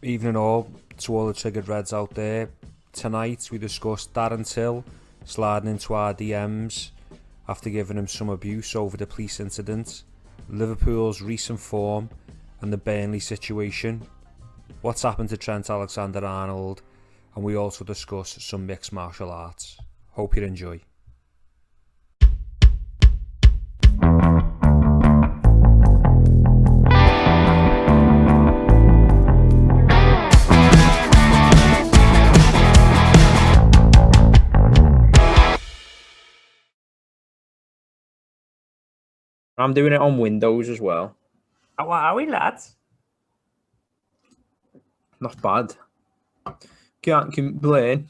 Evening all to all the triggered reds out there. Tonight we discussed Darren Till sliding into our DMs after giving him some abuse over the police incident, Liverpool's recent form and the Burnley situation, what's happened to Trent Alexander Arnold, and we also discuss some mixed martial arts. Hope you enjoy. I'm doing it on Windows as well. How are we, lads? Not bad. Can't complain.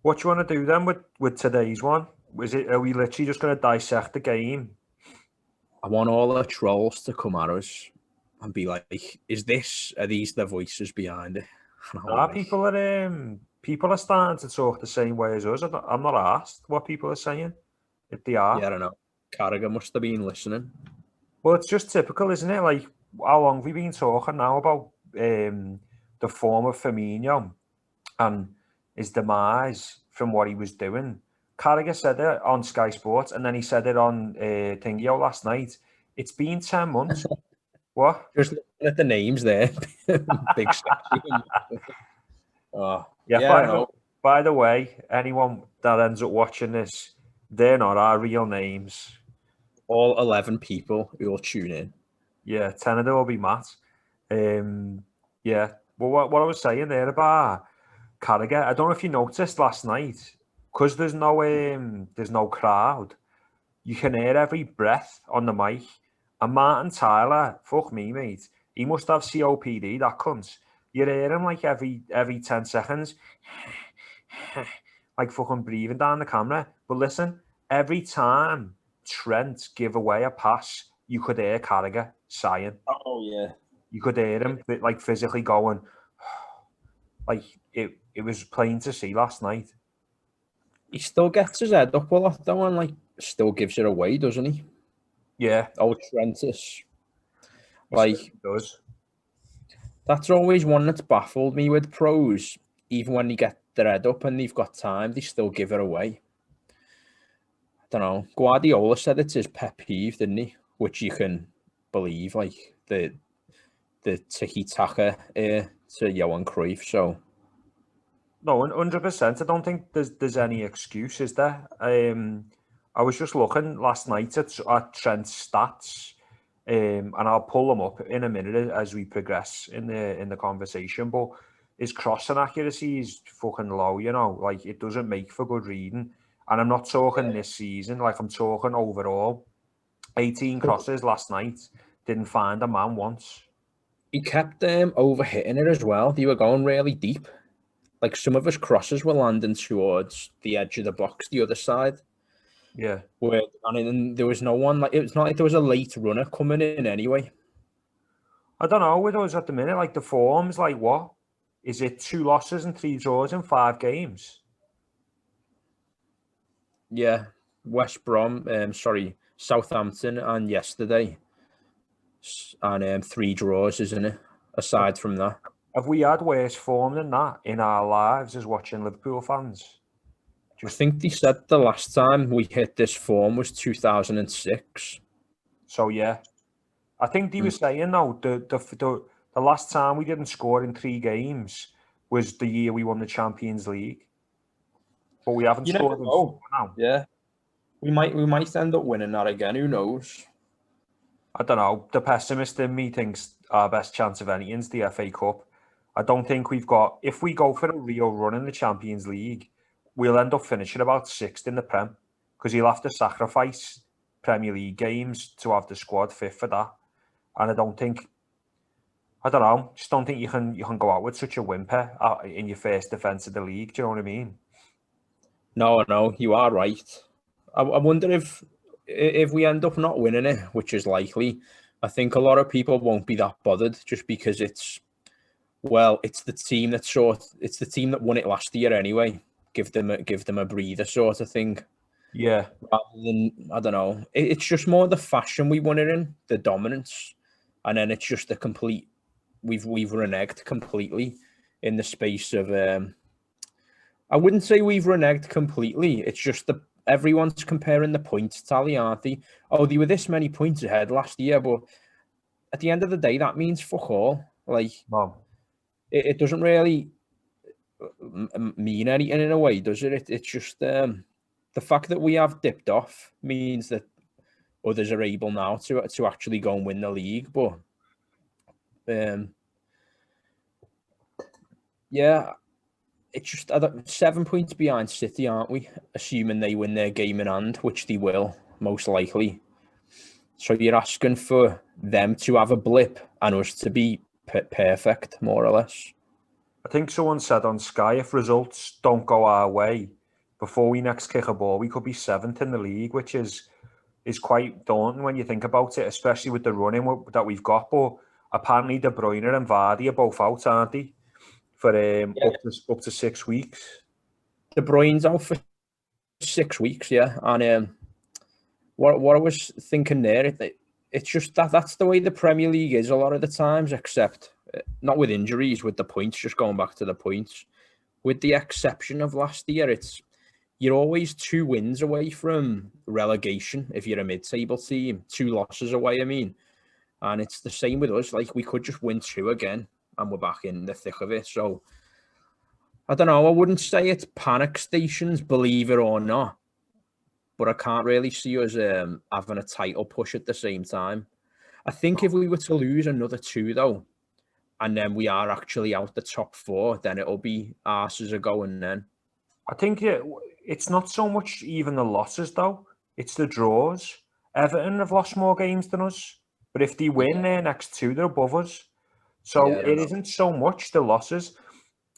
What do you want to do then with today's one? Are we literally just going to dissect the game? I want all the trolls to come at us and be like, are these the voices behind it? People are starting to talk the same way as us. I'm not asked what people are saying. If they are. Yeah, I don't know. Carragher must have been listening. Well, it's just typical, isn't it? Like, how long have we been talking now about the form of Firmino and his demise from what he was doing? Carragher said it on Sky Sports, and then he said it on Thingio last night. It's been 10 months. What? Just looking at the names there. Big section. By the way, anyone that ends up watching this, they're not our real names. All 11 people who will tune in. Yeah, 10 of them will be Matt. Yeah. Well, what I was saying there about Carragher, I don't know if you noticed last night, because there's no crowd, you can hear every breath on the mic. And Martin Tyler, fuck me, mate, he must have COPD, that cunt. You hear him like every 10 seconds, like fucking breathing down the camera. But listen, every time Trent give away a pass, you could hear Carragher sighing. Oh, yeah. You could hear him, like, physically going, like, it was plain to see last night. He still gets his head up a lot, though, and, like, still gives it away, doesn't he? Yeah. Oh, Trentus. Like, he does. That's always one that's baffled me with pros. Even when they get their head up and they've got time, they still give it away. I don't know. Guardiola said it's his pet peeve, didn't he? Which you can believe, like the tiki-taka to Johan Cruyff. So no, 100%. I don't think there's any excuse, is there? I was just looking last night at Trent's stats, and I'll pull them up in a minute as we progress in the conversation. But his crossing accuracy is fucking low, you know. Like, it doesn't make for good reading. And I'm not talking this season, like, I'm talking overall. 18 crosses last night, didn't find a man once. He kept overhitting it as well. They were going really deep. Like, some of his crosses were landing towards the edge of the box, the other side. Yeah. And there was no one, like, it's not like there was a late runner coming in anyway. I don't know with us at the minute, like, the form's like what? Is it 2 losses and 3 draws in 5 games? Yeah, West Brom, Southampton and yesterday. And 3 draws, isn't it? Aside from that. Have we had worse form than that in our lives as watching Liverpool fans? I think they said the last time we hit this form was 2006. So, yeah. I think they were saying, though, the last time we didn't score in 3 games was the year we won the Champions League. But we haven't scored in 4 now. Yeah. We might end up winning that again. Who knows? I don't know. The pessimist in me thinks our best chance of anything is the FA Cup. I don't think we've got... If we go for a real run in the Champions League, we'll end up finishing about 6th in the Prem, because he'll have to sacrifice Premier League games to have the squad fit for that. And I don't know. Just don't think you can go out with such a whimper in your first defence of the league. Do you know what I mean? No, you are right. I wonder if we end up not winning it, which is likely. I think a lot of people won't be that bothered just because it's the team that won it last year anyway. Give them a breather sort of thing. Yeah. Rather than, I don't know. It's just more the fashion we won it in, the dominance, and then it's just the complete we've reneged completely in the space of. I wouldn't say we've reneged completely. It's just that everyone's comparing the points tally, aren't they? Oh, they were this many points ahead last year, but at the end of the day, that means fuck all. Like, it doesn't really mean anything in a way, does it? It's just the fact that we have dipped off means that others are able now to actually go and win the league. But yeah, it's just 7 points behind City, aren't we? Assuming they win their game in hand, which they will, most likely. So you're asking for them to have a blip and us to be perfect, more or less. I think someone said on Sky, if results don't go our way before we next kick a ball, we could be 7th in the league, which is quite daunting when you think about it, especially with the running that we've got. But apparently De Bruyne and Vardy are both out, aren't they? For up to 6 weeks. De Bruyne's out for 6 weeks, yeah. And what I was thinking there, it's just that's the way the Premier League is a lot of the times, except not with injuries, with the points, just going back to the points. With the exception of last year, you're always 2 wins away from relegation if you're a mid-table team, 2 losses away, I mean. And it's the same with us. Like, we could just win 2 again and we're back in the thick of it. So, I don't know. I wouldn't say it's panic stations, believe it or not. But I can't really see us having a title push at the same time. I think if we were to lose another 2, though, and then we are actually out the top 4, then it'll be arses are going then. I think it's not so much even the losses, though. It's the draws. Everton have lost more games than us. But if they win their next 2, they're above us. So it isn't so much the losses.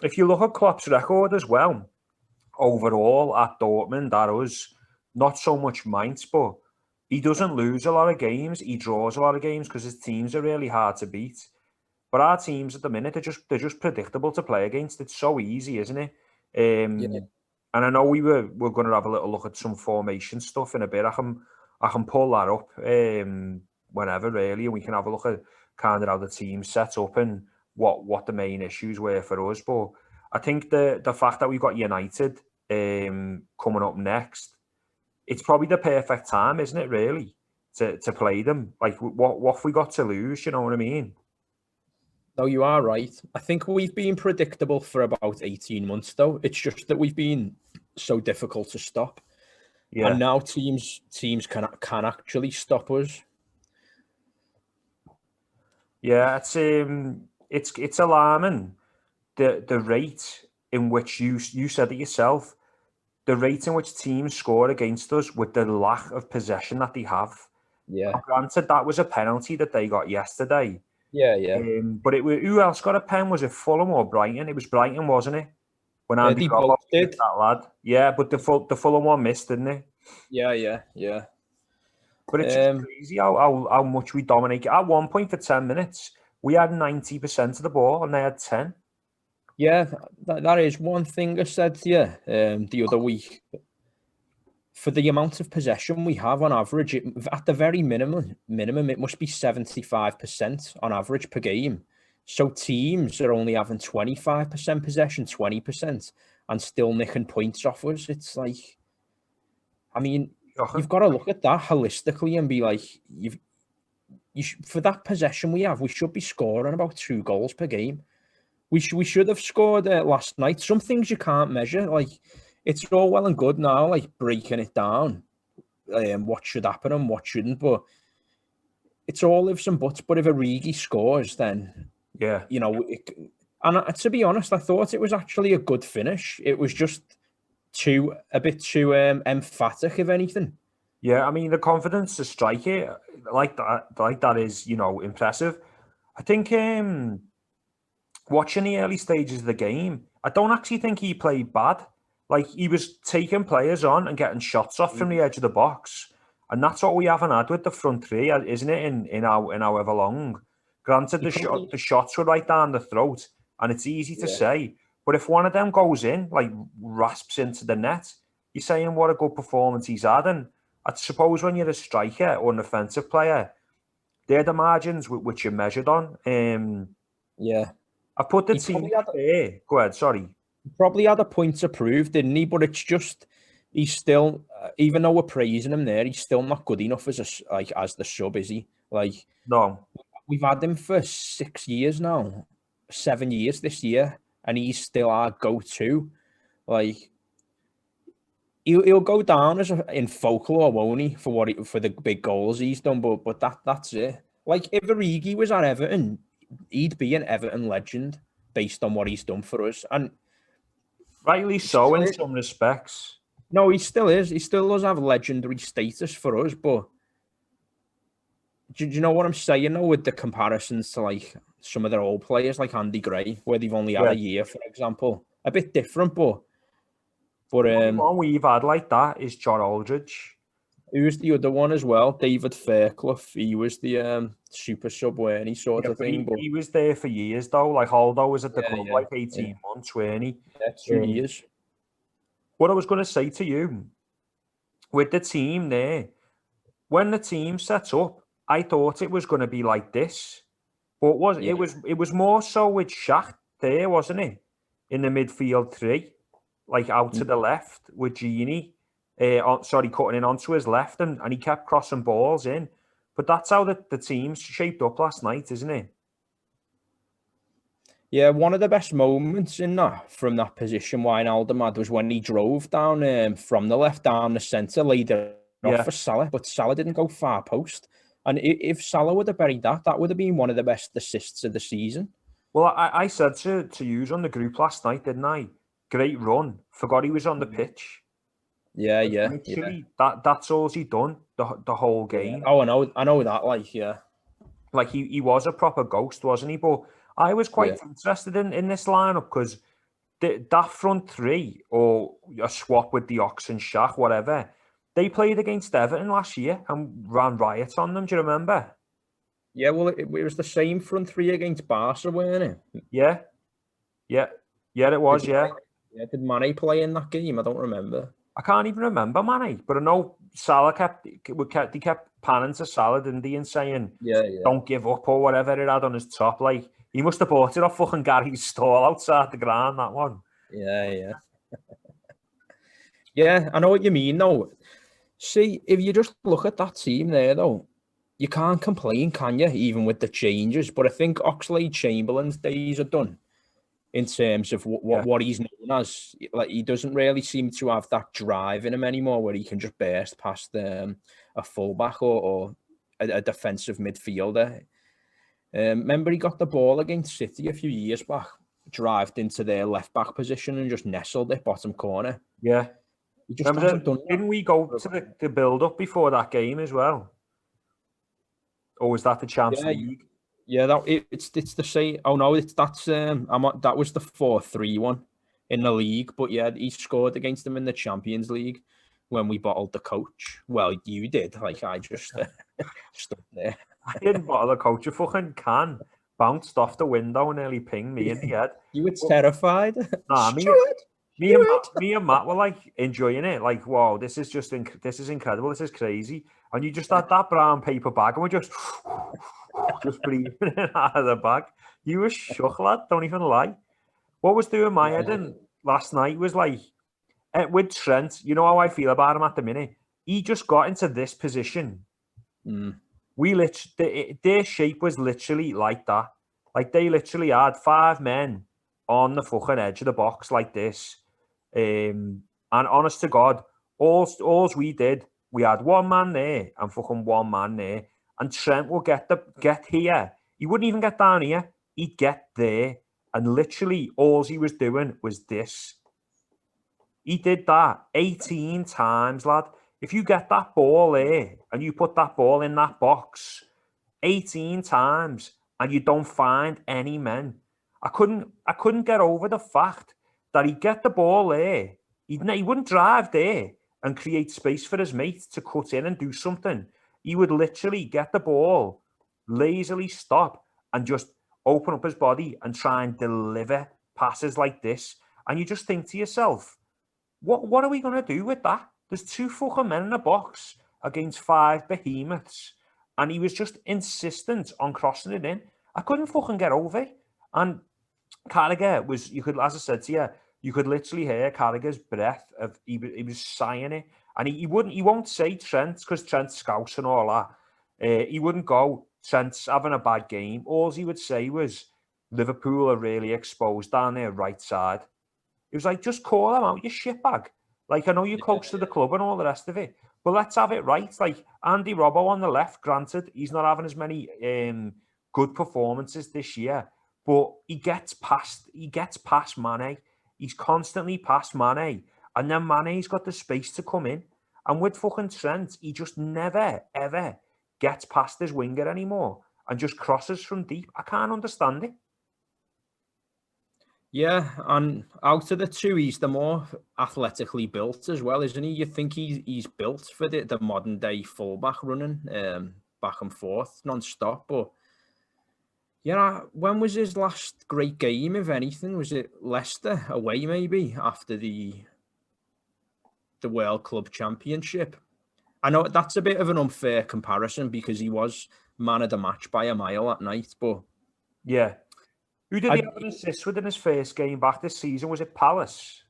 If you look at Klopp's record as well, overall at Dortmund, at us, not so much Mainz, but he doesn't lose a lot of games. He draws a lot of games because his teams are really hard to beat. But our teams at the minute, they're just predictable to play against. It's so easy, isn't it? And I know we're going to have a little look at some formation stuff in a bit. I can pull that up whenever, really, and we can have a look at kind of how the team set up and what the main issues were for us. But I think the fact that we've got United coming up next, it's probably the perfect time, isn't it, really, to play them? Like, what have we got to lose, you know what I mean? No, you are right. I think we've been predictable for about 18 months, though. It's just that we've been so difficult to stop. Yeah. And now teams can actually stop us. Yeah, it's alarming the rate in which you said it yourself, the rate in which teams score against us with the lack of possession that they have. Yeah. And granted, that was a penalty that they got yesterday. Yeah. But who else got a pen? Was it Fulham or Brighton? It was Brighton, wasn't it? When Andy both did. That lad. Yeah, but the Fulham one missed, didn't it? Yeah. But it's just crazy how much we dominate. At one point for 10 minutes, we had 90% of the ball and they had 10. Yeah, that is one thing I said to you the other week. For the amount of possession we have on average, at the very minimum, it must be 75% on average per game. So teams are only having 25% possession, 20%, and still nicking points off us. It's like, I mean, you've got to look at that holistically and be like, for that possession we have, we should be scoring about 2 goals per game. We should have scored last night. Some things you can't measure, like. It's all well and good now, like breaking it down, what should happen and what shouldn't. But it's all ifs and buts. But if Origi scores, then you know. And to be honest, I thought it was actually a good finish. It was just a bit too emphatic, if anything. Yeah, I mean the confidence to strike it like that is impressive. I think watching the early stages of the game, I don't actually think he played bad. Like, he was taking players on and getting shots off from the edge of the box. And that's what we haven't had with the front 3, isn't it, in however long. Granted, the shots were right down the throat, and it's easy to say. But if one of them goes in, like, rasps into the net, you're saying what a good performance he's had. And I suppose when you're a striker or an offensive player, they're the margins which you're measured on. Yeah. I put the He team probably had- there. Go ahead, sorry. He probably had a point to prove, didn't he? But it's just he's still, even though we're praising him there, he's still not good enough as the sub, is he? Like, No. we've had him for 6 years now, 7 years this year, and he's still our go-to. Like, he'll go down as in folklore, won't he? For the big goals he's done, but that's it. Like, if Origi was at Everton, he'd be an Everton legend based on what he's done for us, and Rightly so in some respects. no, he still is. He still does have legendary status for us, but do you know what I'm saying though, with the comparisons to like some of their old players like Andy Gray, where they've only had a year, for example? A bit different, but The only one we've had like that is John Aldridge. who was the other one as well? David Fairclough. He was the super sub, weren't he, sort of thing? But He was there for years though. Like Holdo was at the club like 18 months, weren't he? Yeah, 2 years. What I was going to say to you, with the team there, when the team set up, I thought it was going to be like this, but it was more so with Shaq there, wasn't it? In the midfield three, like out to the left with Genie, cutting in onto his left, and he kept crossing balls in. But that's how the team's shaped up last night, isn't it? Yeah, one of the best moments in that from that position Wijnaldum had was when he drove down from the left down the centre, laid it off for Salah, but Salah didn't go far post. And if Salah would have buried that would have been one of the best assists of the season. Well, I said to you on the group last night, didn't I? Great run. Forgot he was on the pitch. Yeah. Literally, that's all he done the whole game. Yeah. Oh, I know that. Like he was a proper ghost, wasn't he? But I was quite interested in this lineup because that front three, or a swap with the Ox and Shaq, whatever, they played against Everton last year and ran riots on them. Do you remember? Yeah, well, it was the same front three against Barca, weren't it? Yeah, it was. Did Mane play in that game? I don't remember. I can't even remember Mane, but I know Salah kept panning to Salah, didn't he, and saying, "Don't give up" or whatever it had on his top. Like, he must have bought it off fucking Gary's stall outside the ground, that one. Yeah. Yeah, I know what you mean, though. See, if you just look at that team there, though, you can't complain, can you? Even with the changes. But I think Oxlade-Chamberlain's days are done in terms of what he's known as. Like, he doesn't really seem to have that drive in him anymore, where he can just burst past a fullback or a defensive midfielder. Remember, he got the ball against City a few years back, drived into their left back position and just nestled it bottom corner. Yeah. He just hasn't done that. Didn't we go to the build up before that game as well? Or was that the Champions League? Yeah, it's the same. Oh no, that was the 4-3 one in the league. But yeah, he scored against them in the Champions League when we bottled the coach. Well, you did. Like, I just stood there. I didn't bottle the coach. A fucking can bounced off the window and nearly pinged me in the head. You were terrified. Nah, me and Matt were like enjoying it. Like, wow, this is incredible. This is crazy. And you just had that brown paper bag and we're just breathing it out of the bag. You were shook, lad. Don't even lie. What was doing my head in last night was like, with Trent, you know how I feel about him at the minute. He just got into this position. Their shape was literally like that. Like, they literally had 5 men on the fucking edge of the box like this. And honest to God, all we did, we had 1 man there and fucking 1 man there. And Trent will get here. He wouldn't even get down here. He'd get there. And literally all he was doing was this. He did that 18 times, lad. If you get that ball there and you put that ball in that box 18 times and you don't find any men, I couldn't get over the fact that he'd get the ball there. He wouldn't drive there and create space for his mate to cut in and do something. He would literally get the ball, lazily stop, and just open up his body and try and deliver passes like this. And you just think to yourself, what are we going to do with that? There's 2 fucking men in a box against 5 behemoths. And he was just insistent on crossing it in. I couldn't fucking get over it. And Carragher was, you could, as I said to you, you could literally hear Carragher's breath of he was sighing it, and he won't say Trent because Trent's scouse and all that. He wouldn't go, Trent's having a bad game. All he would say was, Liverpool are really exposed down their right side. He was like, just call him out, you shitbag. Like, I know you're close to the club and all the rest of it, but let's have it right. Like, Andy Robbo on the left, granted, he's not having as many good performances this year, but he gets past Mane. He's constantly past Mane. And then Mane's got the space to come in. And with fucking Trent, he just never, ever gets past his winger anymore and just crosses from deep. I can't understand it. Yeah, and out of the two, he's the more athletically built as well, isn't he? You think he's built for the modern day fullback running back and forth non-stop. But yeah, when was his last great game, if anything? Was it Leicester away maybe after the World Club Championship? I know that's a bit of an unfair comparison because he was man of the match by a mile that night, but yeah. Who did he have an assist with in his first game back this season? Was it Palace?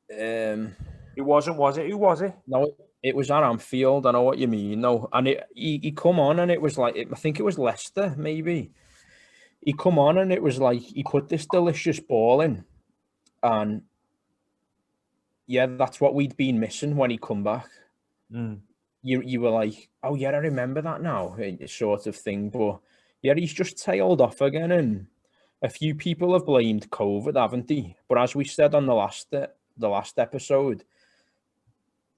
It wasn't, was it? Who was it? No, it was at Anfield. I know what you mean. No, and he come on and it was like, I think it was Leicester, maybe. He come on and it was like he put this delicious ball in, and yeah, that's what we'd been missing when he come back. You were like, oh yeah, I remember that now, sort of thing. But yeah, he's just tailed off again, and a few people have blamed COVID, haven't they? But as we said on the last episode,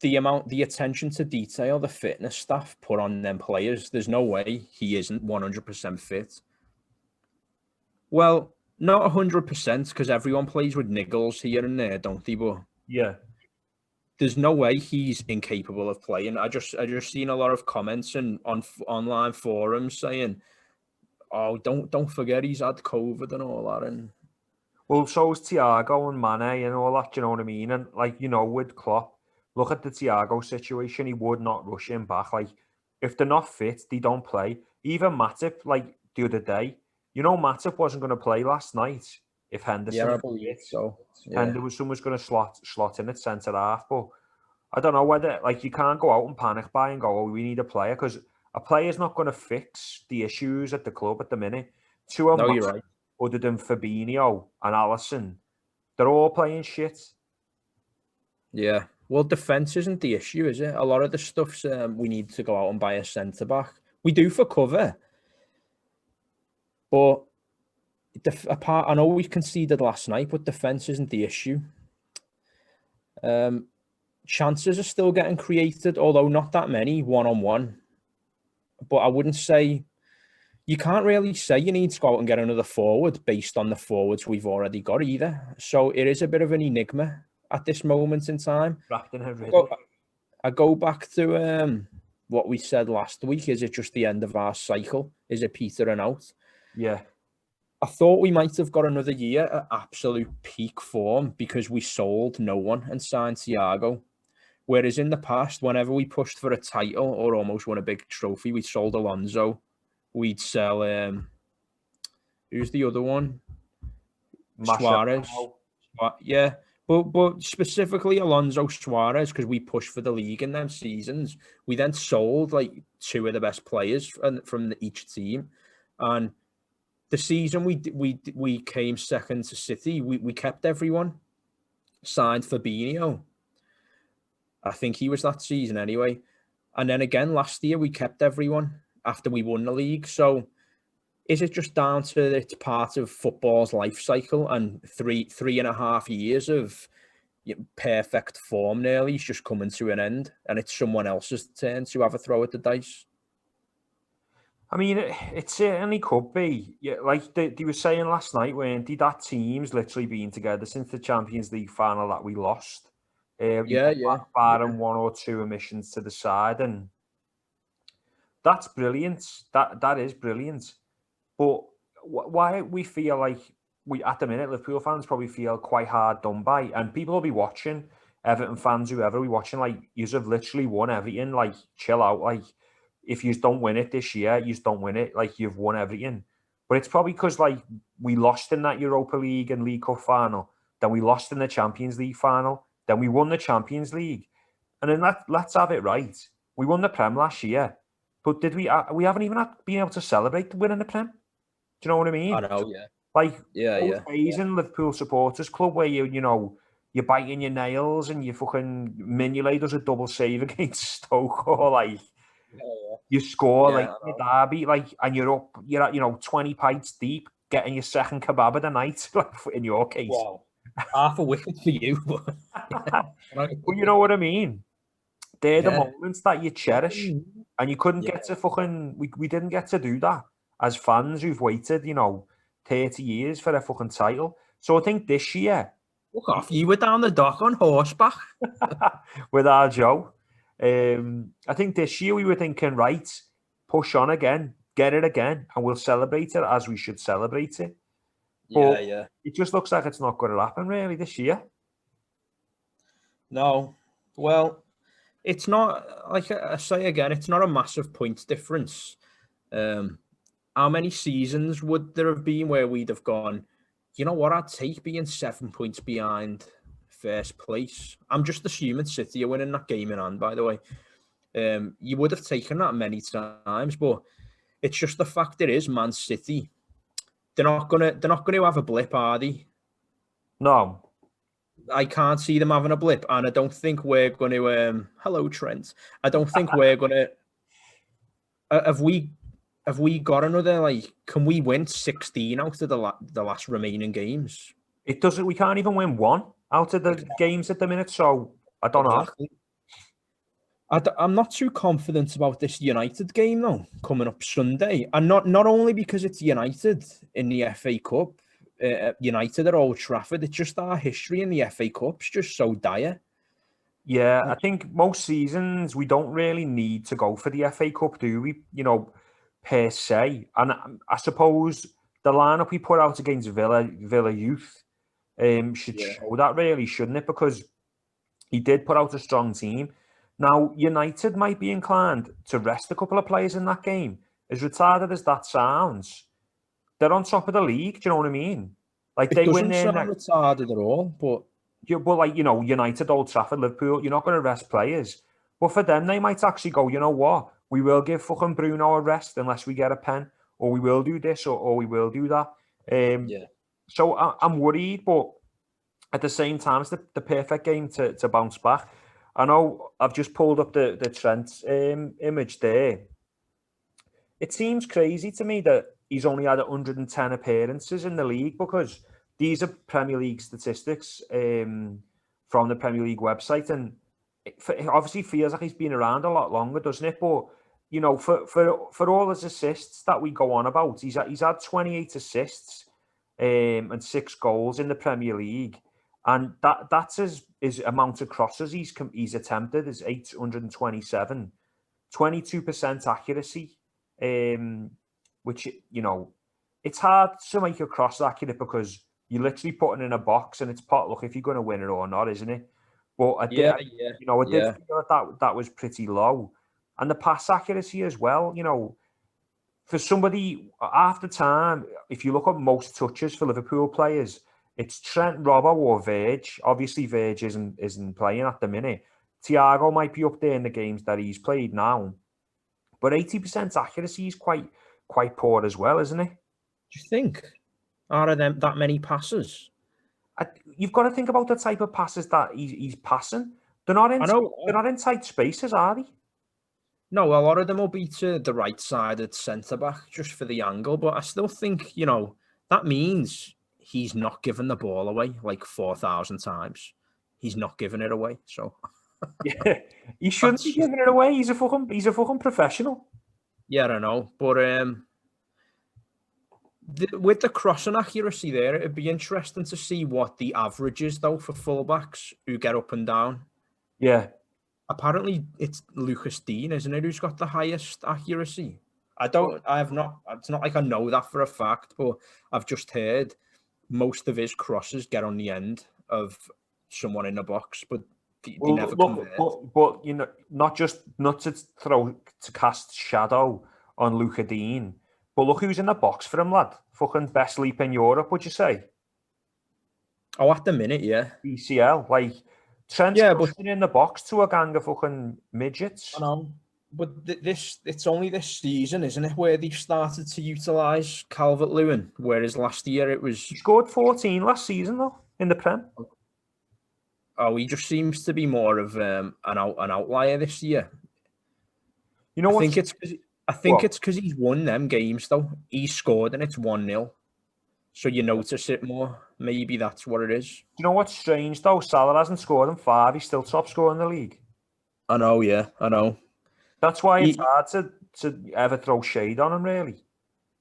the attention to detail the fitness staff put on them players, there's no way he isn't 100% fit. Well, not 100% because everyone plays with niggles here and there, don't they? But yeah, there's no way he's incapable of playing. I just seen a lot of comments and on online forums saying, oh, don't forget he's had COVID and all that. And well, so is Thiago and Mane and all that, you know what I mean? And like, with Klopp, look at the Thiago situation, he would not rush him back. Like, if they're not fit, they don't play. Even Matip, like the other day, Matip wasn't going to play last night if Henderson. Yeah, I believe so. Yeah. Henderson was going to slot in at centre half, but I don't know whether, like, you can't go out and panic buy and go, oh, we need a player, because a player's not going to fix the issues at the club at the minute. You're right. Other than Fabinho and Alisson, they're all playing shit. Yeah. Well, defence isn't the issue, is it? A lot of the stuff's we need to go out and buy a centre-back. We do for cover. But I know we conceded last night, but defence isn't the issue. Chances are still getting created, although not that many, one-on-one. But I wouldn't say... You can't really say you need to go out and get another forward based on the forwards we've already got either. So it is a bit of an enigma at this moment in time. Wrapped in a riddle. I go back to what we said last week. Is it just the end of our cycle? Is it petering out? Yeah. I thought we might have got another year at absolute peak form because we sold no one and signed Thiago. Whereas in the past, whenever we pushed for a title or almost won a big trophy, we sold Alonso. We'd sell, who's the other one? Suarez. Yeah, but specifically Alonso, Suarez, because we pushed for the league in them seasons. We then sold like two of the best players from each team. And the season we came second to City, we kept everyone. Signed Fabinho. I think he was that season anyway. And then again, last year, we kept everyone after we won the league. So is it just down to it's part of football's life cycle and 3.5 years of perfect form nearly is just coming to an end and it's someone else's turn to have a throw at the dice? I mean, it certainly could be. Yeah, like they were saying last night, weren't they, that team's literally been together since the Champions League final that we lost. Barring one or two omissions to the side, and that's brilliant. That is brilliant. But why we feel like we at the minute, Liverpool fans probably feel quite hard done by, and people will be watching, Everton fans, whoever, be watching like you have literally won everything. Like, chill out. Like, if you don't win it this year, you don't win it. Like, you've won everything. But it's probably because like we lost in that Europa League and League Cup final, then we lost in the Champions League final, then we won the Champions League, and then let's have it right. We won the Prem last year, but did we? We haven't even been able to celebrate winning the Prem. Do you know what I mean? I know, yeah. Like Yeah. days in Liverpool supporters club where you're biting your nails and you fucking Mignolet does a double save against Stoke, or like you score like in the derby, like, and you're at 20 pints deep, getting your second kebab of the night, like in your case. Wow. Half a wicket for you. Well, you know what I mean? They're the moments that you cherish, and you couldn't get to fucking. We didn't get to do that as fans who've waited, 30 years for a fucking title. So I think this year, look off, you were down the dock on horseback with our Joe. I think this year we were thinking, right, push on again, get it again, and we'll celebrate it as we should celebrate it. But it just looks like it's not going to happen really this year. No, well, it's not, like I say again, it's not a massive points difference. How many seasons would there have been where we'd have gone, you know what, I'd take being 7 points behind first place. I'm just assuming City are winning that game in hand, by the way. You would have taken that many times, but it's just the fact it is Man City. They're not gonna have a blip, are they? No. I can't see them having a blip, and I don't think we're going to. Hello, Trent. I don't think we're going to. Have we got another, like? Can we win 16 out of the last remaining games? It doesn't. We can't even win one out of the games at the minute. So I don't know. I'm not too confident about this United game though, coming up Sunday, and not only because it's United in the FA Cup. United at Old Trafford. It's just our history in the FA Cup's just so dire. Yeah, I think most seasons we don't really need to go for the FA Cup, do we? Per se. And I suppose the lineup we put out against Villa Youth should show that really, shouldn't it? Because he did put out a strong team. Now, United might be inclined to rest a couple of players in that game. As retarded as that sounds, they're on top of the league. Do you know what I mean? Like they win there. Doesn't sound retarded at all, but United, Old Trafford, Liverpool, you're not going to rest players. But for them, they might actually go, you know what? We will give fucking Bruno a rest unless we get a pen, or we will do this, or we will do that. So I'm worried, but at the same time, it's the perfect game to bounce back. I know I've just pulled up the Trent image there. It seems crazy to me that he's only had 110 appearances in the league, because these are Premier League statistics from the Premier League website, and it obviously feels like he's been around a lot longer, doesn't it? But for all his assists that we go on about, he's had 28 assists and 6 goals in the Premier League, and that's his amount of crosses he's attempted is 827, 22% accuracy. Which, it's hard to make a cross accurate because you're literally putting in a box and it's potluck if you're going to win it or not, isn't it? But I did feel that was pretty low. And the pass accuracy as well, for somebody after time, if you look at most touches for Liverpool players, it's Trent, Robbo or Verge. Obviously, Verge isn't playing at the minute. Thiago might be up there in the games that he's played now. But 80% accuracy is quite poor as well, isn't it? Do you think? Are there that many passes? You've got to think about the type of passes that he's passing. They're not in tight spaces, are they? No, a lot of them will be to the right-sided centre-back just for the angle. But I still think, that means he's not giving the ball away like 4,000 times. He's not giving it away, so... Yeah, he shouldn't be giving it away. He's a fucking professional. Yeah, I know, but with the crossing accuracy there, it'd be interesting to see what the average is though for fullbacks who get up and down. Yeah, apparently it's Lucas Dean, isn't it, who's got the highest accuracy? It's not like I know that for a fact, but I've just heard most of his crosses get on the end of someone in the box, but. But not to cast shadow on Luca Dean, But look who's in the box for him, lad. Fucking best leap in Europe, would you say? Oh, at the minute, yeah. BCL. Like, Trent's in the box to a gang of fucking midgets. I know. But it's only this season, isn't it, where they've started to utilise Calvert-Lewin, whereas last year it was... He scored 14 last season, though, in the Prem. Oh, he just seems to be more of an outlier this year. You know what? I think it's because he's won them games, though. He's scored and it's 1-0. So you notice it more. Maybe that's what it is. You know what's strange, though? Salah hasn't scored in 5. He's still top scorer in the league. I know, yeah. I know. That's why it's hard to ever throw shade on him, really.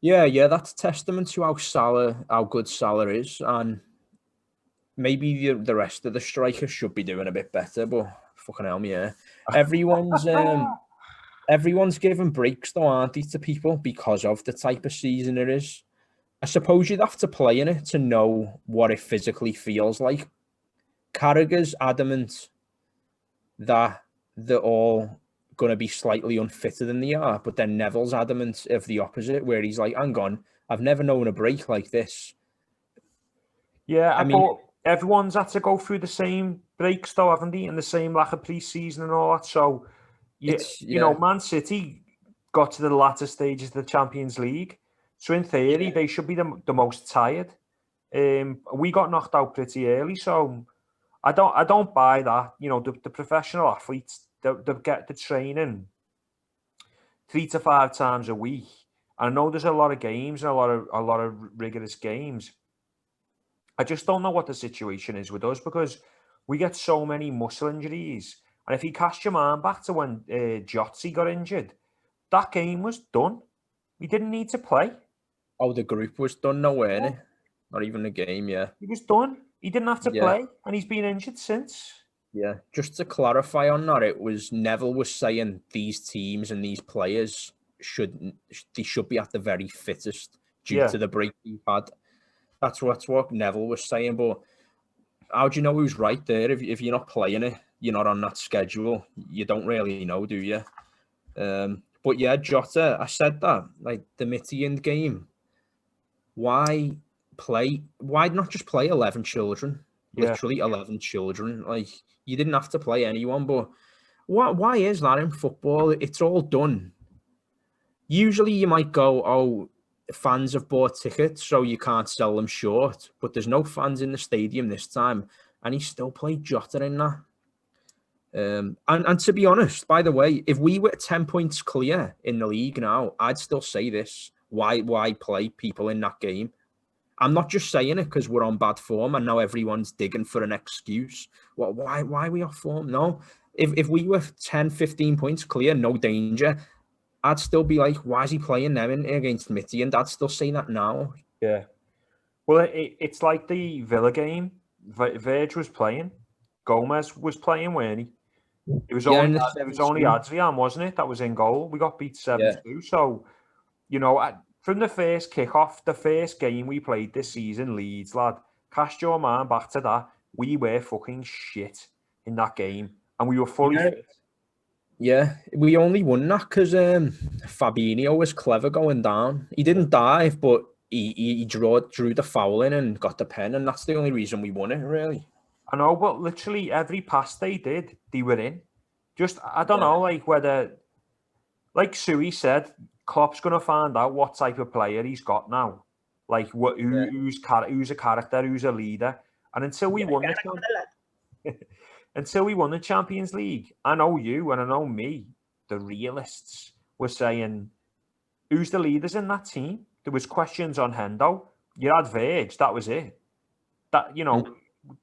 Yeah, that's testament to how good Salah is, and maybe the rest of the strikers should be doing a bit better. But fucking hell, yeah, everyone's giving breaks though, aren't they, to people because of the type of season it is. I suppose you'd have to play in it to know what it physically feels like. Carragher's adamant that they're all going to be slightly unfitter than they are, but then Neville's adamant of the opposite, where he's like, hang on, I've never known a break like this. Yeah, I mean, everyone's had to go through the same breaks though, haven't they? And the same lack of pre-season and all that. So, you know, Man City got to the latter stages of the Champions League. So in theory, they should be the most tired. We got knocked out pretty early, so I don't buy that. You know, the professional athletes, they get the training 3 to 5 times a week. I know there's a lot of games and a lot of rigorous games. I just don't know what the situation is with us because we get so many muscle injuries. And if you cast your mind back to when Jotzi got injured, that game was done. We didn't need to play. Oh, the group was done, no way, innit? Not even the game, yeah. He was done. He didn't have to play, and he's been injured since. Yeah, just to clarify on that, it was Neville was saying these teams and these players should be at the very fittest due to the break we've had. That's what Neville was saying. But how do you know who's right there? If you're not playing it, you're not on that schedule. You don't really know, do you? But yeah, Jota, I said that, like the Mitian game. Why not just play 11 children? Literally 11 children. Like, you didn't have to play anyone, but why is that in football? It's all done. Usually you might go, oh, fans have bought tickets, so you can't sell them short. But there's no fans in the stadium this time, and he still played Jota in that. And to be honest, by the way, if we were 10 points clear in the league now, I'd still say this. Why play people in that game? I'm not just saying it because we're on bad form and now everyone's digging for an excuse. Why are we off form? No. If we were 10, 15 points clear, no danger, I'd still be like, why is he playing them against Mitty? And I'd still say that now. Yeah. Well, it's like the Villa game. Verge was playing. Gomez was playing, weren't he? It was only Adrian, wasn't it? That was in goal. We got beat 7-2. Yeah. So, you know, from the first kickoff, the first game we played this season, Leeds, lad, cast your mind back to that. We were fucking shit in that game, and we were fully fit. Yeah, we only won that because Fabinho was clever going down. He didn't dive, but he drew the foul in and got the pen, and that's the only reason we won it, really. I know, but literally every pass they did, they were in. Just, I don't know, like whether, like Suey said, Klopp's going to find out what type of player he's got now. Like, who's a character, who's a leader. And until we won the Champions League, I know you and I know me, the realists, were saying, who's the leaders in that team? There was questions on Hendo. You had Verge, that was it. That, you know,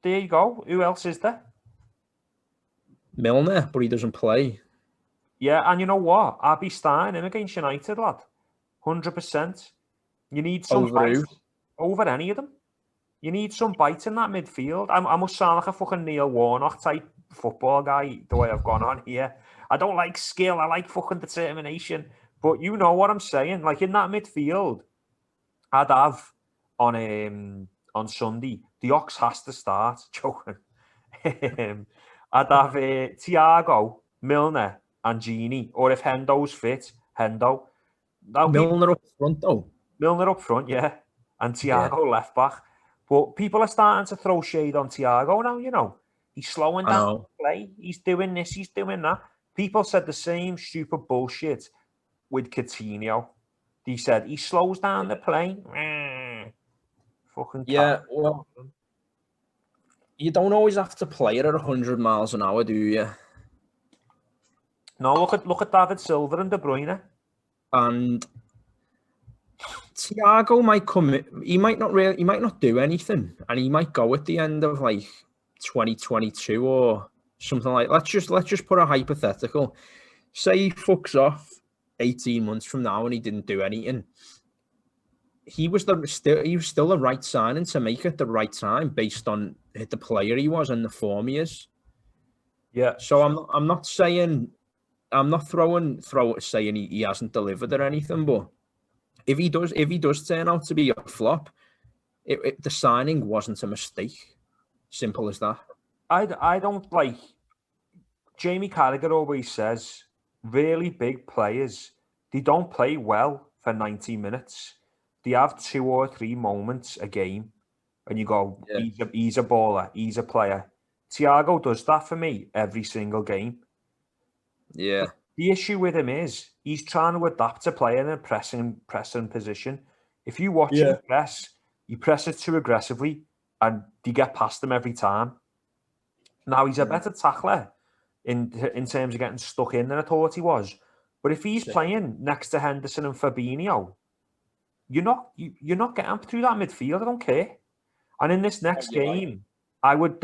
there you go. Who else is there? Milner, but he doesn't play. Yeah, and you know what? I'd be starting him against United, lad. 100%. You need some bite over any of them. You need some bite in that midfield. I must sound like a fucking Neil Warnock type football guy, the way I've gone on here. I don't like skill. I like fucking determination. But you know what I'm saying. Like, in that midfield, I'd have on Sunday, the Ox has to start. Joking. I'd have Thiago, Milner, and Gini, or if Hendo's fit, Hendo. Milner up front, though. Milner up front, yeah. And Thiago left back. But people are starting to throw shade on Thiago now, you know. He's slowing down the play. He's doing this, he's doing that. People said the same stupid bullshit with Coutinho. He said he slows down the play. Fucking well, you don't always have to play it at 100 miles an hour, do you? No, look at David Silva and De Bruyne. And Thiago might come in, he might not do anything, and he might go at the end of like 2022 or something like. Let's just put a hypothetical. Say he fucks off 18 months from now and he didn't do anything. He was still the right signing to make at the right time based on the player he was and the form he is. Yeah. So I'm not saying saying he hasn't delivered or anything, but if he does turn out to be a flop, the signing wasn't a mistake. Simple as that. I don't like. Jamie Carragher always says really big players, they don't play well for 90 minutes. They have 2 or 3 moments a game, and you go, he's a baller, he's a player. Thiago does that for me every single game. Yeah. The issue with him is he's trying to adapt to playing in a pressing position. If you watch him press, he presses too aggressively, and you get past him every time. Now he's a better tackler in terms of getting stuck in than I thought he was. But if he's playing next to Henderson and Fabinho, you're not getting through that midfield. I don't care. And in this next game, I would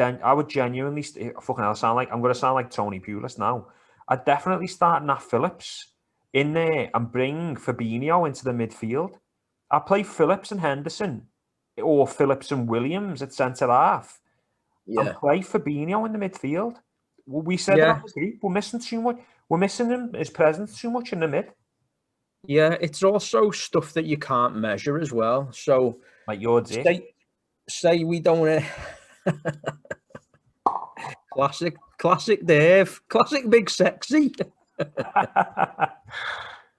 genuinely fucking hell I'm going to sound like Tony Pulis now. I'd definitely start Nat Phillips in there and bring Fabinho into the midfield. I'd play Phillips and Henderson or Phillips and Williams at centre half. And play Fabinho in the midfield. We said that was great. We're missing too much. We're missing his presence too much in the mid. Yeah, it's also stuff that you can't measure as well. So, like your dick. Say we don't. Classic Dave. Classic Big Sexy.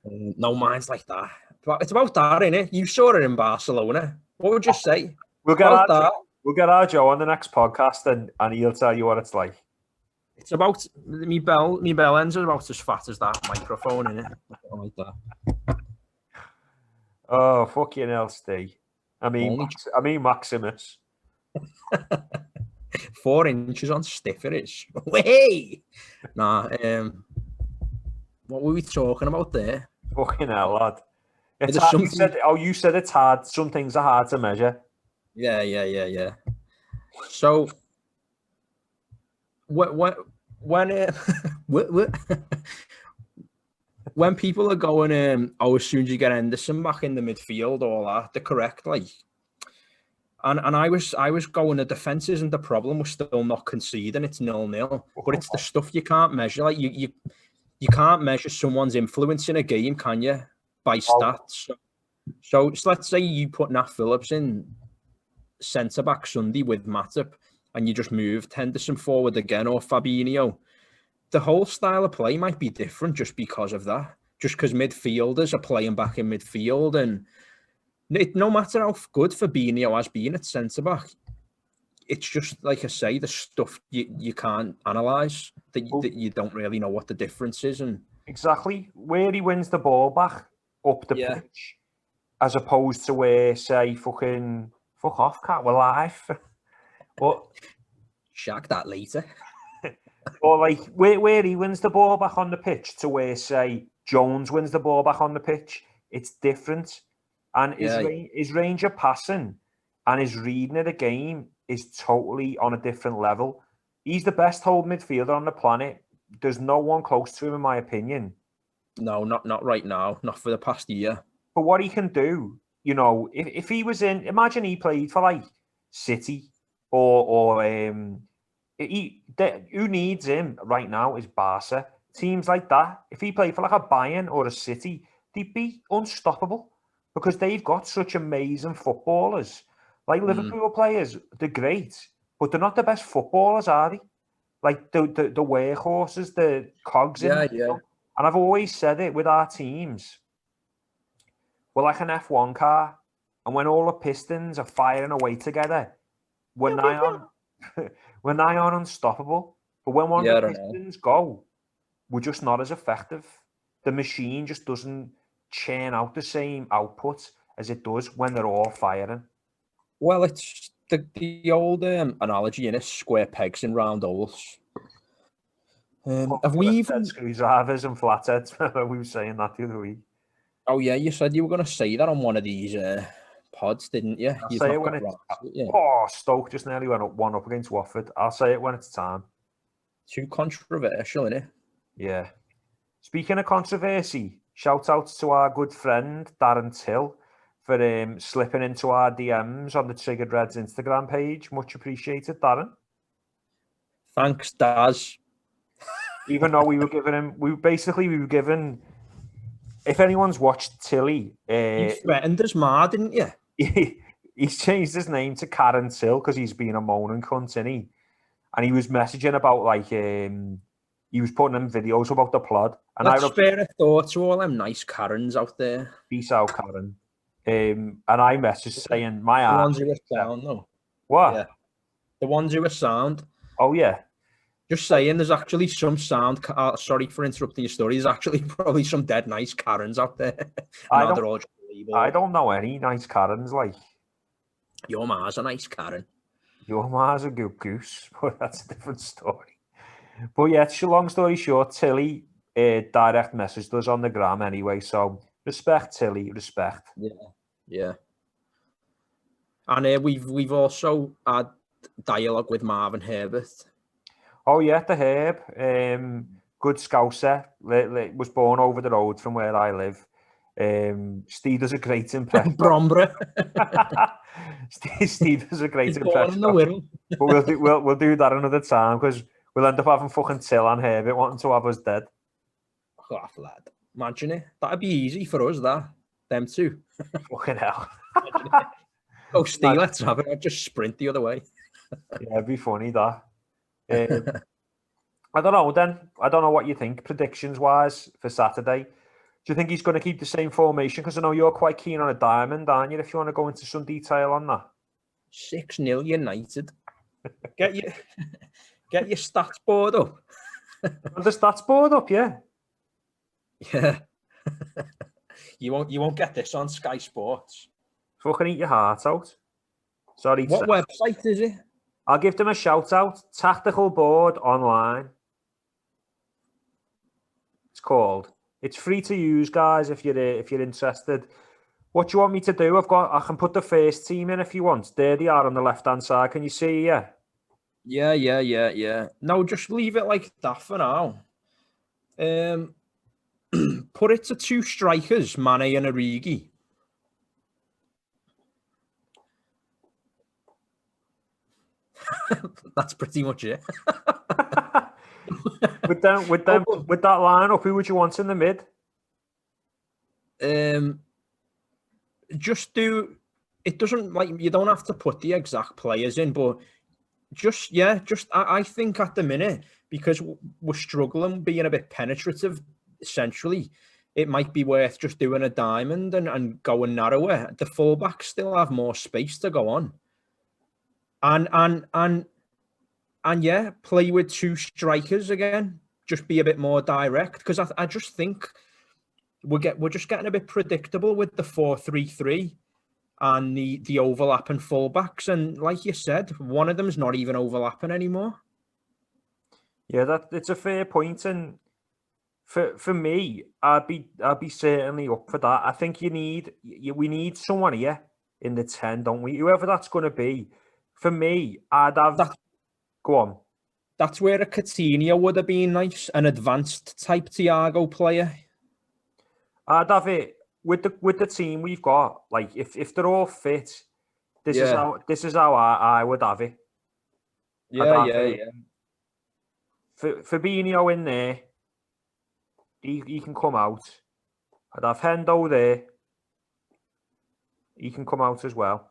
No, mine's like that. It's about that, innit? You saw it in Barcelona. What would you say? We'll get our Joe on the next podcast and he'll tell you what it's like. It's about me bell ends are about as fat as that microphone, innit? Like that. Oh, fucking hell, Steve. I mean Maximus. 4 inches on stiff it is. Way. Nah, what were we talking about there? Fucking hell, lad. It's hard, you said it's hard. Some things are hard to measure. Yeah. So when people are going, as soon as you get Henderson back in the midfield, all that, they're correct, like. And I was going, the defence isn't the problem. We're still not conceding. It's 0-0. But it's the stuff you can't measure. Like you can't measure someone's influence in a game, can you? By stats. So let's say you put Nat Phillips in centre back Sunday with Matip, and you just moved Henderson forward again or Fabinho. The whole style of play might be different just because of that. Just because midfielders are playing back in midfield, and no matter how good Fabinho has been at centre back, it's just like I say, the stuff you can't analyse, that you don't really know what the difference is. And exactly where he wins the ball back up the pitch, as opposed to where, say, fuck off, cat, we're live. But shag that later. Or like where he wins the ball back on the pitch to where, say, Jones wins the ball back on the pitch, it's different. And his range of passing and his reading of the game is totally on a different level. He's the best hold midfielder on the planet. There's no one close to him, in my opinion. No, not right now. Not for the past year. But what he can do, you know, if he was in, imagine he played for like City or who needs him right now is Barca. Teams like that. If he played for like a Bayern or a City, they'd be unstoppable because they've got such amazing footballers. Like Liverpool players, they're great, but they're not the best footballers, are they? Like the workhorses, the cogs in. Yeah. And I've always said it with our teams. we're like an F1 car, and when all the pistons are firing away together, we're nigh on, we're nigh on unstoppable. But when one of the pistons go, we're just not as effective. The machine just doesn't churn out the same output as it does when they're all firing. Well, it's the old analogy in it, square pegs in round holes. Have we even screwdrivers and flatheads? We were saying that the other week. Oh yeah, you said you were going to say that on one of these pods, didn't you? I'll say it when it's Oh, Stoke just nearly went up 1-1 against Watford. I'll say it when it's time. Too controversial, isn't it? Yeah. Speaking of controversy, shout out to our good friend Darren Till for slipping into our DMs on the Triggered Reds Instagram page. Much appreciated, Darren. Thanks, Daz. Even though we were given. If anyone's watched Tilly, you threatened us, didn't you? He's changed his name to Karen Till because he's been a moaning cunt, isn't he? And he was messaging about he was putting in videos about the plod. And Let's spare a thought to all them nice Karens out there. Peace out, Karen. And I messaged saying my the ones who are sound though. What? Yeah. The ones who are sound. Oh yeah. Just saying, there's actually some sound. Sorry for interrupting your story. There's actually probably some dead nice Karens out there. I don't know any nice Karens. Like your ma's a nice Karen. Your ma's a good goose, but that's a different story. But yeah, long story short, Tilly direct messaged us on the gram anyway. So respect, Tilly. Respect. Yeah. And we've also had dialogue with Marvin Herbert. Oh yeah, the Herb, good Scouser, was born over the road from where I live. Steve does a great impression. Bromborough. Steve does a great impression. Born in the Wirral. But we'll do that another time because we'll end up having fucking Till and Herbert wanting to have us dead. Oh, lad, imagine it. That'd be easy for us. Them two. Fucking hell. Oh, Steve, let's have it. I'll just sprint the other way. Yeah, it'd be funny that. I don't know then. I don't know what you think predictions-wise for Saturday. Do you think he's going to keep the same formation? Because I know you're quite keen on a diamond, aren't you, if you want to go into some detail on that? 6-0 United. Get your stats board up. The stats board up, yeah. Yeah. You won't get this on Sky Sports. Fucking eat your heart out. Sorry. What website is it? I'll give them a shout out. Tactical Board Online. It's called. It's free to use, guys. If you're interested. What do you want me to do? I can put the first team in if you want. There they are on the left hand side. Can you see? Yeah. Yeah. No, just leave it like that for now. Put it to 2 strikers, Mane and Origi. That's pretty much it. with that lineup, who would you want in the mid? Just do. It doesn't you don't have to put the exact players in, but I think at the minute, because we're struggling being a bit penetrative centrally, it might be worth just doing a diamond and going narrower. The fullbacks still have more space to go on. And yeah, play with 2 strikers again. Just be a bit more direct, because I just think we're just getting a bit predictable with the 4-3-3 and the overlapping fullbacks. And like you said, one of them is not even overlapping anymore. Yeah, it's a fair point, and for me, I'd be certainly up for that. I think we need someone here in the 10, don't we? Whoever that's going to be. For me, I'd have that. Go on. That's where a Coutinho would have been nice, an advanced type Thiago player. I'd have it with the team we've got. Like if they're all fit, this is how I would have it. Yeah. Fabinho in there, he can come out. I'd have Hendo there. He can come out as well.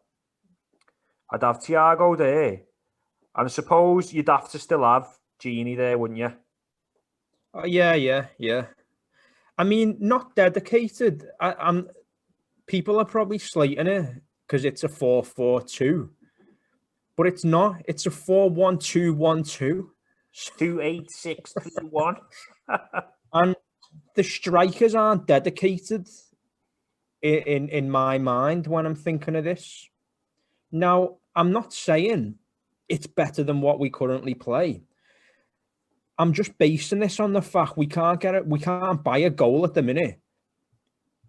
I'd have Thiago there. And I suppose you'd have to still have Genie there, wouldn't you? Oh, yeah. I mean, not dedicated. I'm people are probably slating it because it's a 4-4-2, but it's not. It's a 4-1-2-1-2. 2-8-6-3-1. And the strikers aren't dedicated in my mind when I'm thinking of this. Now, I'm not saying it's better than what we currently play. I'm just basing this on the fact we can't get it. We can't buy a goal at the minute.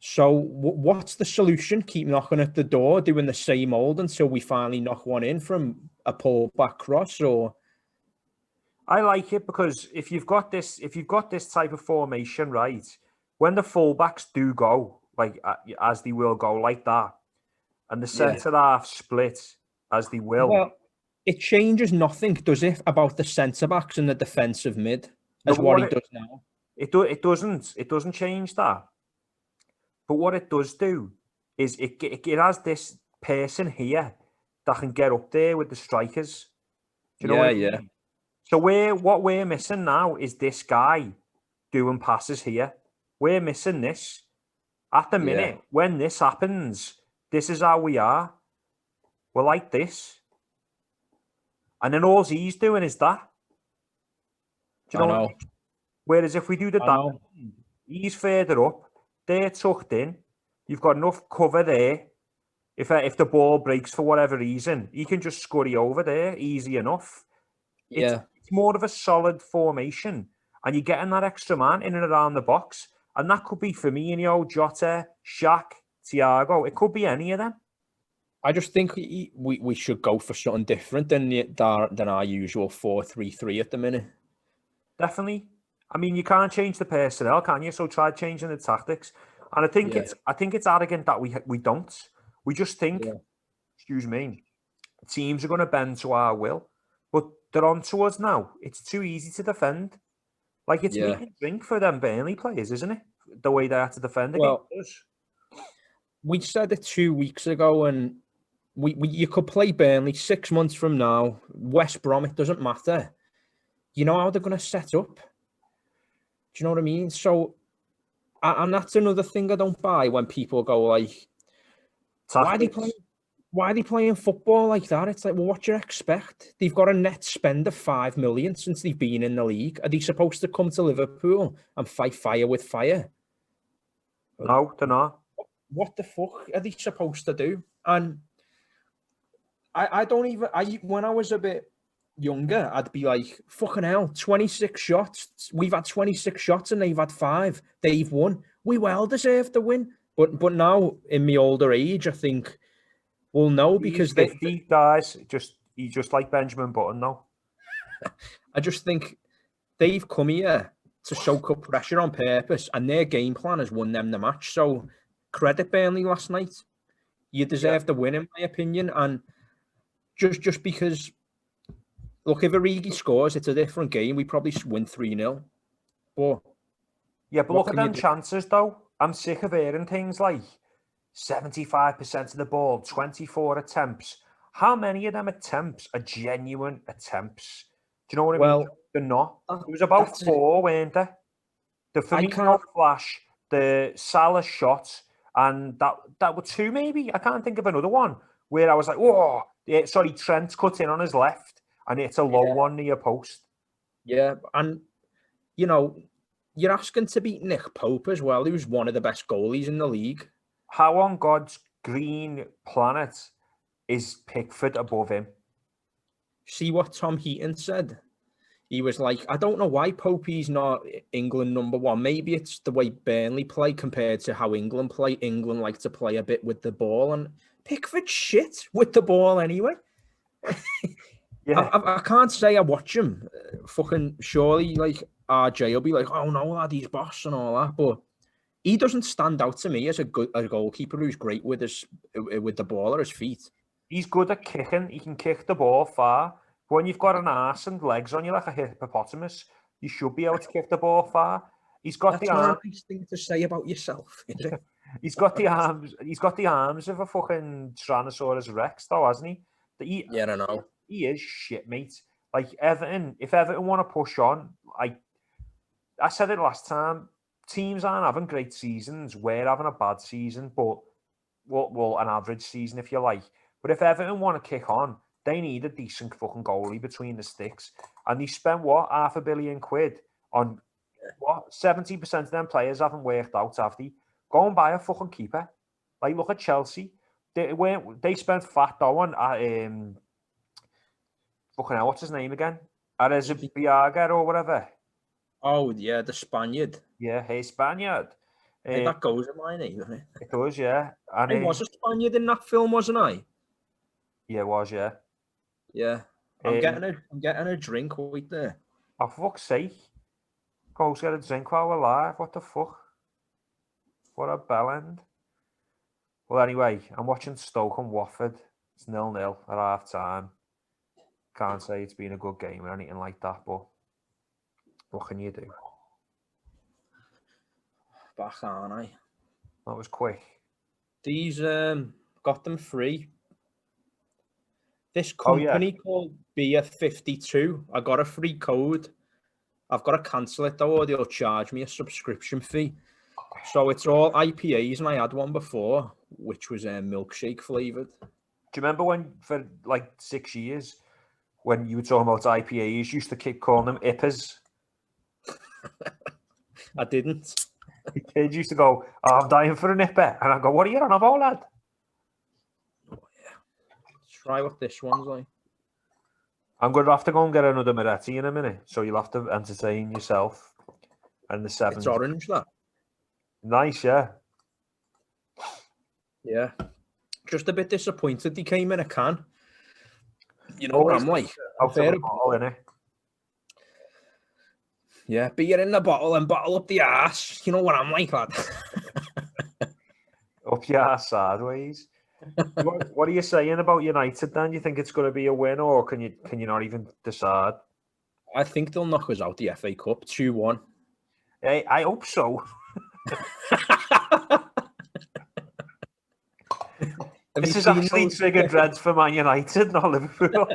So what's the solution? Keep knocking at the door, doing the same old until we finally knock one in from a pull-back cross, or... I like it because if you've got this type of formation, right, when the fullbacks do go, like as they will go like that, and the centre half split as they will. Well, it changes nothing, does it, about the centre backs and the defensive mid as what he does now? It doesn't change that. But what it does do is it has this person here that can get up there with the strikers. Do you know what I mean? So what we're missing now is this guy doing passes here. We're missing this. At the minute, when this happens, this is how we are. We're like this. And then all he's doing is that. Do you know what I mean? Whereas if we do the he's further up, they're tucked in. You've got enough cover there. If the ball breaks for whatever reason, he can just scurry over there easy enough. It's more of a solid formation, and you're getting that extra man in and around the box. And that could be Firmino, Jota, Shaq, Thiago. It could be any of them. I just think we should go for something different than our usual 4-3-3 at the minute. Definitely. I mean, you can't change the personnel, can you? So try changing the tactics. And I think it's arrogant that we don't. We just think, excuse me, teams are going to bend to our will. But they're on to us now. It's too easy to defend. Like, it's meat and drink for them Burnley players, isn't it? The way they have to defend against us. We said it 2 weeks ago, and you could play Burnley 6 months from now. West Brom, it doesn't matter. You know how they're going to set up. Do you know what I mean? So, and that's another thing I don't buy when people go like, why are they playing football like that? It's like, well, what do you expect? They've got a net spend of 5 million since they've been in the league. Are they supposed to come to Liverpool and fight fire with fire? No, they're not. What the fuck are they supposed to do? And I don't even... when I was a bit younger, I'd be like, fucking hell, 26 shots. We've had 26 shots and they've had 5. They've won. We well deserve to win. But now, in my older age, I think... Well, no, because 50 guys, he's just like Benjamin Button, though. I just think they've come here to soak up pressure on purpose, and their game plan has won them the match. So, credit Burnley last night. You deserve the win, in my opinion. And just because, look, if Origi scores, it's a different game. We probably win 3-0. But look at them chances, though. I'm sick of hearing things like 75% of the ball, 24 attempts. How many of them attempts are genuine attempts? Do you know what I mean? They're not. It was about 4, weren't there? The Firmino flash, the Salah shot, and that were 2 maybe. I can't think of another one where I was like, whoa, sorry, Trent cut in on his left, and it's a low one near post. Yeah, and, you know, you're asking to beat Nick Pope as well, who's one of the best goalies in the league. How on God's green planet is Pickford above him? See what Tom Heaton said? He was like, I don't know why Popey's not England number 1. Maybe it's the way Burnley play compared to how England play. England like to play a bit with the ball, and Pickford shit with the ball anyway. I can't say I watch him. Fucking surely, like, RJ will be like, oh no, lad, he's boss and all that, but he doesn't stand out to me as a goalkeeper who's great with the ball at his feet. He's good at kicking. He can kick the ball far. But when you've got an arse and legs on you like a hippopotamus, you should be able to kick the ball far. He's got the arms. That's a nice thing to say about yourself, is it? He's got the arms. He's got the arms of a fucking Tyrannosaurus Rex, though, hasn't he? I don't know. He is shit, mate. Like Everton, if Everton want to push on, I said it last time. Teams aren't having great seasons. We're having a bad season, but well, an average season, if you like. But if Everton want to kick on, they need a decent fucking goalie between the sticks. And they spent, what, £500 million on, what, 70% of them players haven't worked out, have they? Go and buy a fucking keeper. Like, look at Chelsea. They spent fat dough on, fucking hell, what's his name again? Biaga or whatever. Oh, yeah, the Spaniard. Yeah, hey, Spaniard. That goes in my name, doesn't it? It does, yeah. And, I was a Spaniard in that film, wasn't I? Yeah, it was, yeah. Yeah. I'm getting a drink right there. Oh, for fuck's sake. Go get a drink while we're live. What the fuck? What a bell end. Well, anyway, I'm watching Stoke and Watford. It's 0-0 at half time. Can't say it's been a good game or anything like that, but what can you do? Back, aren't I? That was quick. These got them free. This company called Beer 52. I got a free code. I've got to cancel it though, or they'll charge me a subscription fee. So it's all IPAs, and I had one before, which was milkshake flavoured. Do you remember when, for like 6 years, when you were talking about IPAs, you used to keep calling them IPAs? I didn't. The kids used to go, oh, I'm dying for an IPA. And I go, what are you on about, lad? Oh, yeah. Let's try what this one's like. I'm going to have to go and get another Moretti in a minute, so you'll have to entertain yourself. And the 7. It's orange, that. Nice, yeah. Yeah. Just a bit disappointed he came in a can. You know what I'm like? Out of the bottle, innit? Yeah, beer in the bottle and bottle up the arse. You know what I'm like, lad? Up your arse sideways. What are you saying about United then? You think it's going to be a win, or can you not even decide? I think they'll knock us out the FA Cup 2-1. Hey, I hope so. This is actually trigger dreads for Man United, not Liverpool.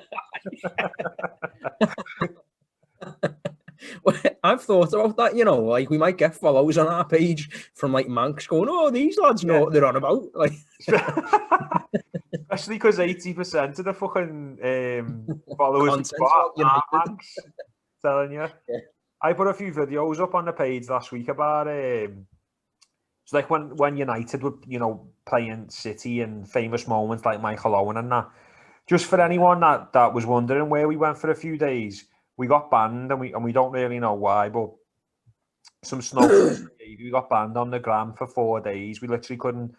I've thought about that, you know, like we might get follows on our page from like Manx going, oh, these lads know what they're on about. Like, especially because 80% of the fucking followers are Manx, telling you. Yeah. I put a few videos up on the page last week about it's like when United were, you know, playing City and famous moments like Michael Owen and that. Just for anyone that was wondering where we went for a few days, we got banned and we don't really know why, but some snow we got banned on the gram for 4 days. We literally couldn't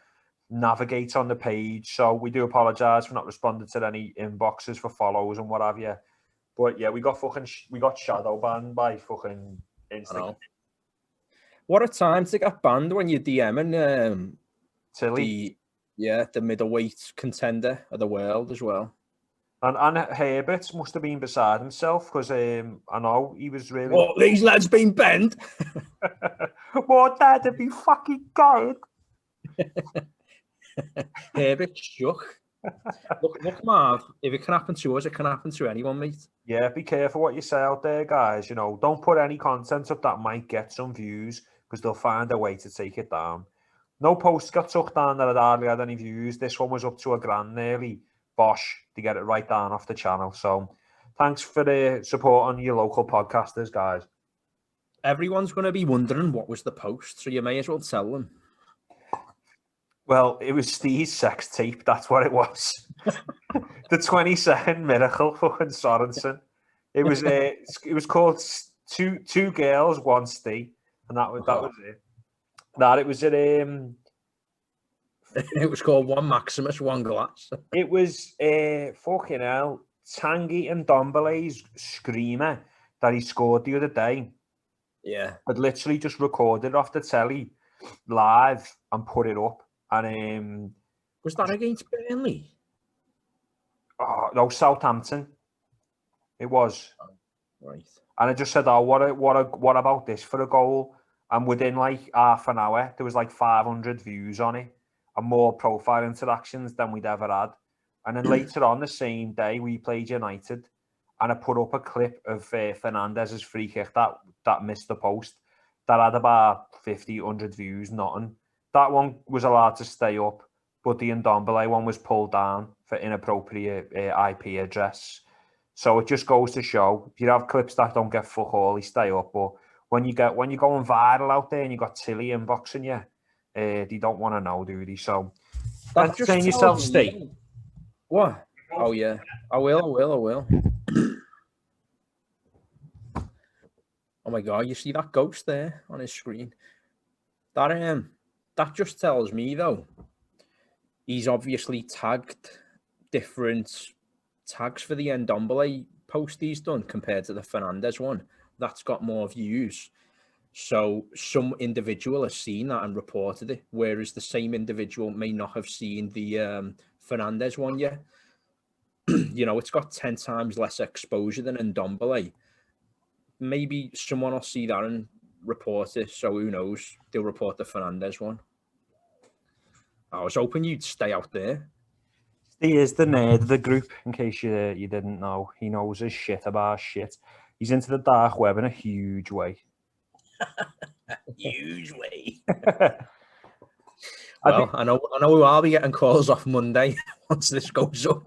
navigate on the page, so we do apologise for not responding to any inboxes for follows and what have you. But yeah, we got shadow banned by fucking Instagram. What a time to get banned when you're DMing Tilly. The middleweight contender of the world as well. And Herbert must have been beside himself because I know he was really. Oh, these lads been banned. What, Dad? They'd be fucking good. Herbert's shook. Look, Marv, if it can happen to us, it can happen to anyone, mate. Yeah, be careful what you say out there, guys. You know, don't put any content up that might get some views because they'll find a way to take it down. No posts got took down that had hardly had any views. This one was up to £1,000 nearly. Bosh, to get it right down off the channel. So thanks for the support on your local podcasters, guys. Everyone's going to be wondering what was the post, so you may as well tell them. Well, it was Steve's sex tape. That's what it was. The 22nd miracle, fucking Sorensen. It was called two girls, one Steve, and that was it. That it was at It was called One Maximus, One Glass. It was fucking hell, Tanguy and Dombele's screamer that he scored the other day. Yeah, I'd literally just recorded off the telly live and put it up. And was that against Burnley? Oh no, Southampton. It was. Right. And I just said, "Oh, what about this for a goal?" And within like half an hour, there was like 500 views on it and more profile interactions than we'd ever had. And then later on the same day, we played United, and I put up a clip of Fernandez's free kick that missed the post that had about 50, 100 views, nothing. That one was allowed to stay up, but the Ndombele one was pulled down for inappropriate IP address. So it just goes to show, if you have clips that don't get fuck all, you stay up. But when you're going viral out there and you got Tilly inboxing you, they don't want to know, do they? So entertain yourself, Steve. What? Oh yeah, I will. Oh my God, you see that ghost there on his screen? That just tells me though, he's obviously tagged different tags for the Ndombele post he's done compared to the Fernandez one. That's got more views. So some individual has seen that and reported it, whereas the same individual may not have seen the Fernandez one yet. It's got 10 times less exposure than Ndombele. Maybe someone will see that and report it. So who knows? They'll report the Fernandez one. I was hoping you'd stay out there. He is the nerd of the group, in case you didn't know. He knows his shit about shit. He's into the dark web in a huge way. Huge way. Well, I know who I'll be getting calls off Monday once this goes up.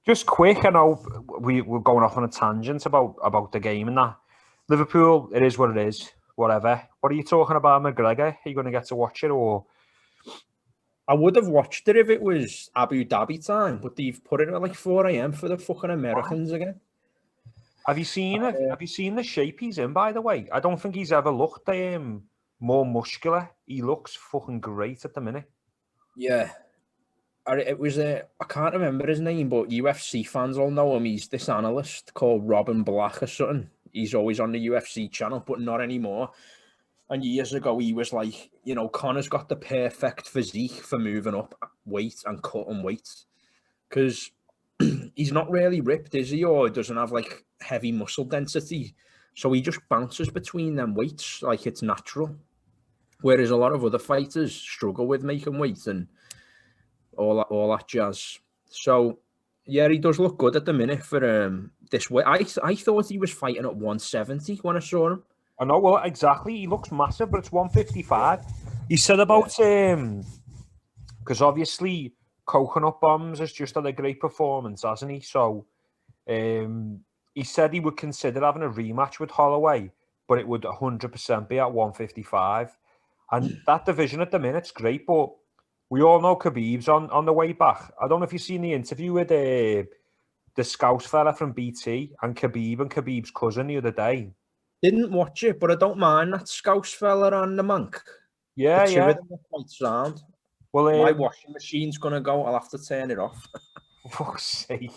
Just quick, I know we're going off on a tangent about the game and that. Liverpool, it is what it is, whatever. What are you talking about, McGregor? Are you going to get to watch it, or...? I would have watched it if it was Abu Dhabi time, but they've put it at like 4 a.m. for the fucking Americans again. Have you seen it? Have you seen the shape he's in, by the way? I don't think he's ever looked more muscular. He looks fucking great at the minute. Yeah. It was I can't remember his name, but UFC fans all know him. He's this analyst called Robin Black or something. He's always on the UFC channel, but not anymore. And years ago, he was like, Connor's got the perfect physique for moving up weight and cutting weight. Because he's not really ripped, is he? Or doesn't have like heavy muscle density. So he just bounces between them weights like it's natural. Whereas a lot of other fighters struggle with making weight and all that jazz. So, yeah, he does look good at the minute for this way. I thought he was fighting at 170 when I saw him. I know, well, exactly. He looks massive, but it's 155. He said about because obviously Coconut Bombs has just had a great performance, hasn't he? So he said he would consider having a rematch with Holloway, but it would 100% be at 155. And that division at the minute's great, but we all know Khabib's on the way back. I don't know if you've seen the interview with the Scouse fella from BT and Khabib's cousin the other day. Didn't watch it, but I don't mind that Scouse fella and the monk. Yeah, the two of them are quite sound. Well, my washing machine's gonna go. I'll have to turn it off. For fuck's sake.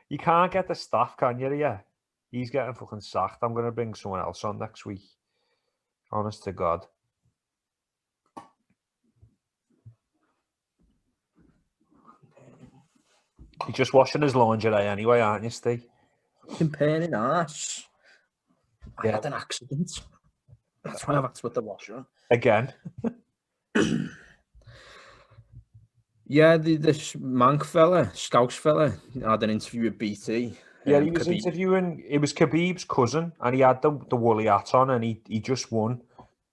You can't get the staff, can you? Yeah, he's getting fucking sacked. I'm gonna bring someone else on next week. Honest to God. You're just washing his lingerie anyway, aren't you, Steve? Fucking pain in ass. I Yeah. had an accident. That's why I've had to put the washer on. Again. Yeah, this Mank fella, Scouse fella, had an interview with BT. Yeah, he was interviewing. It was Khabib's cousin, and he had the woolly hat on, and he just won.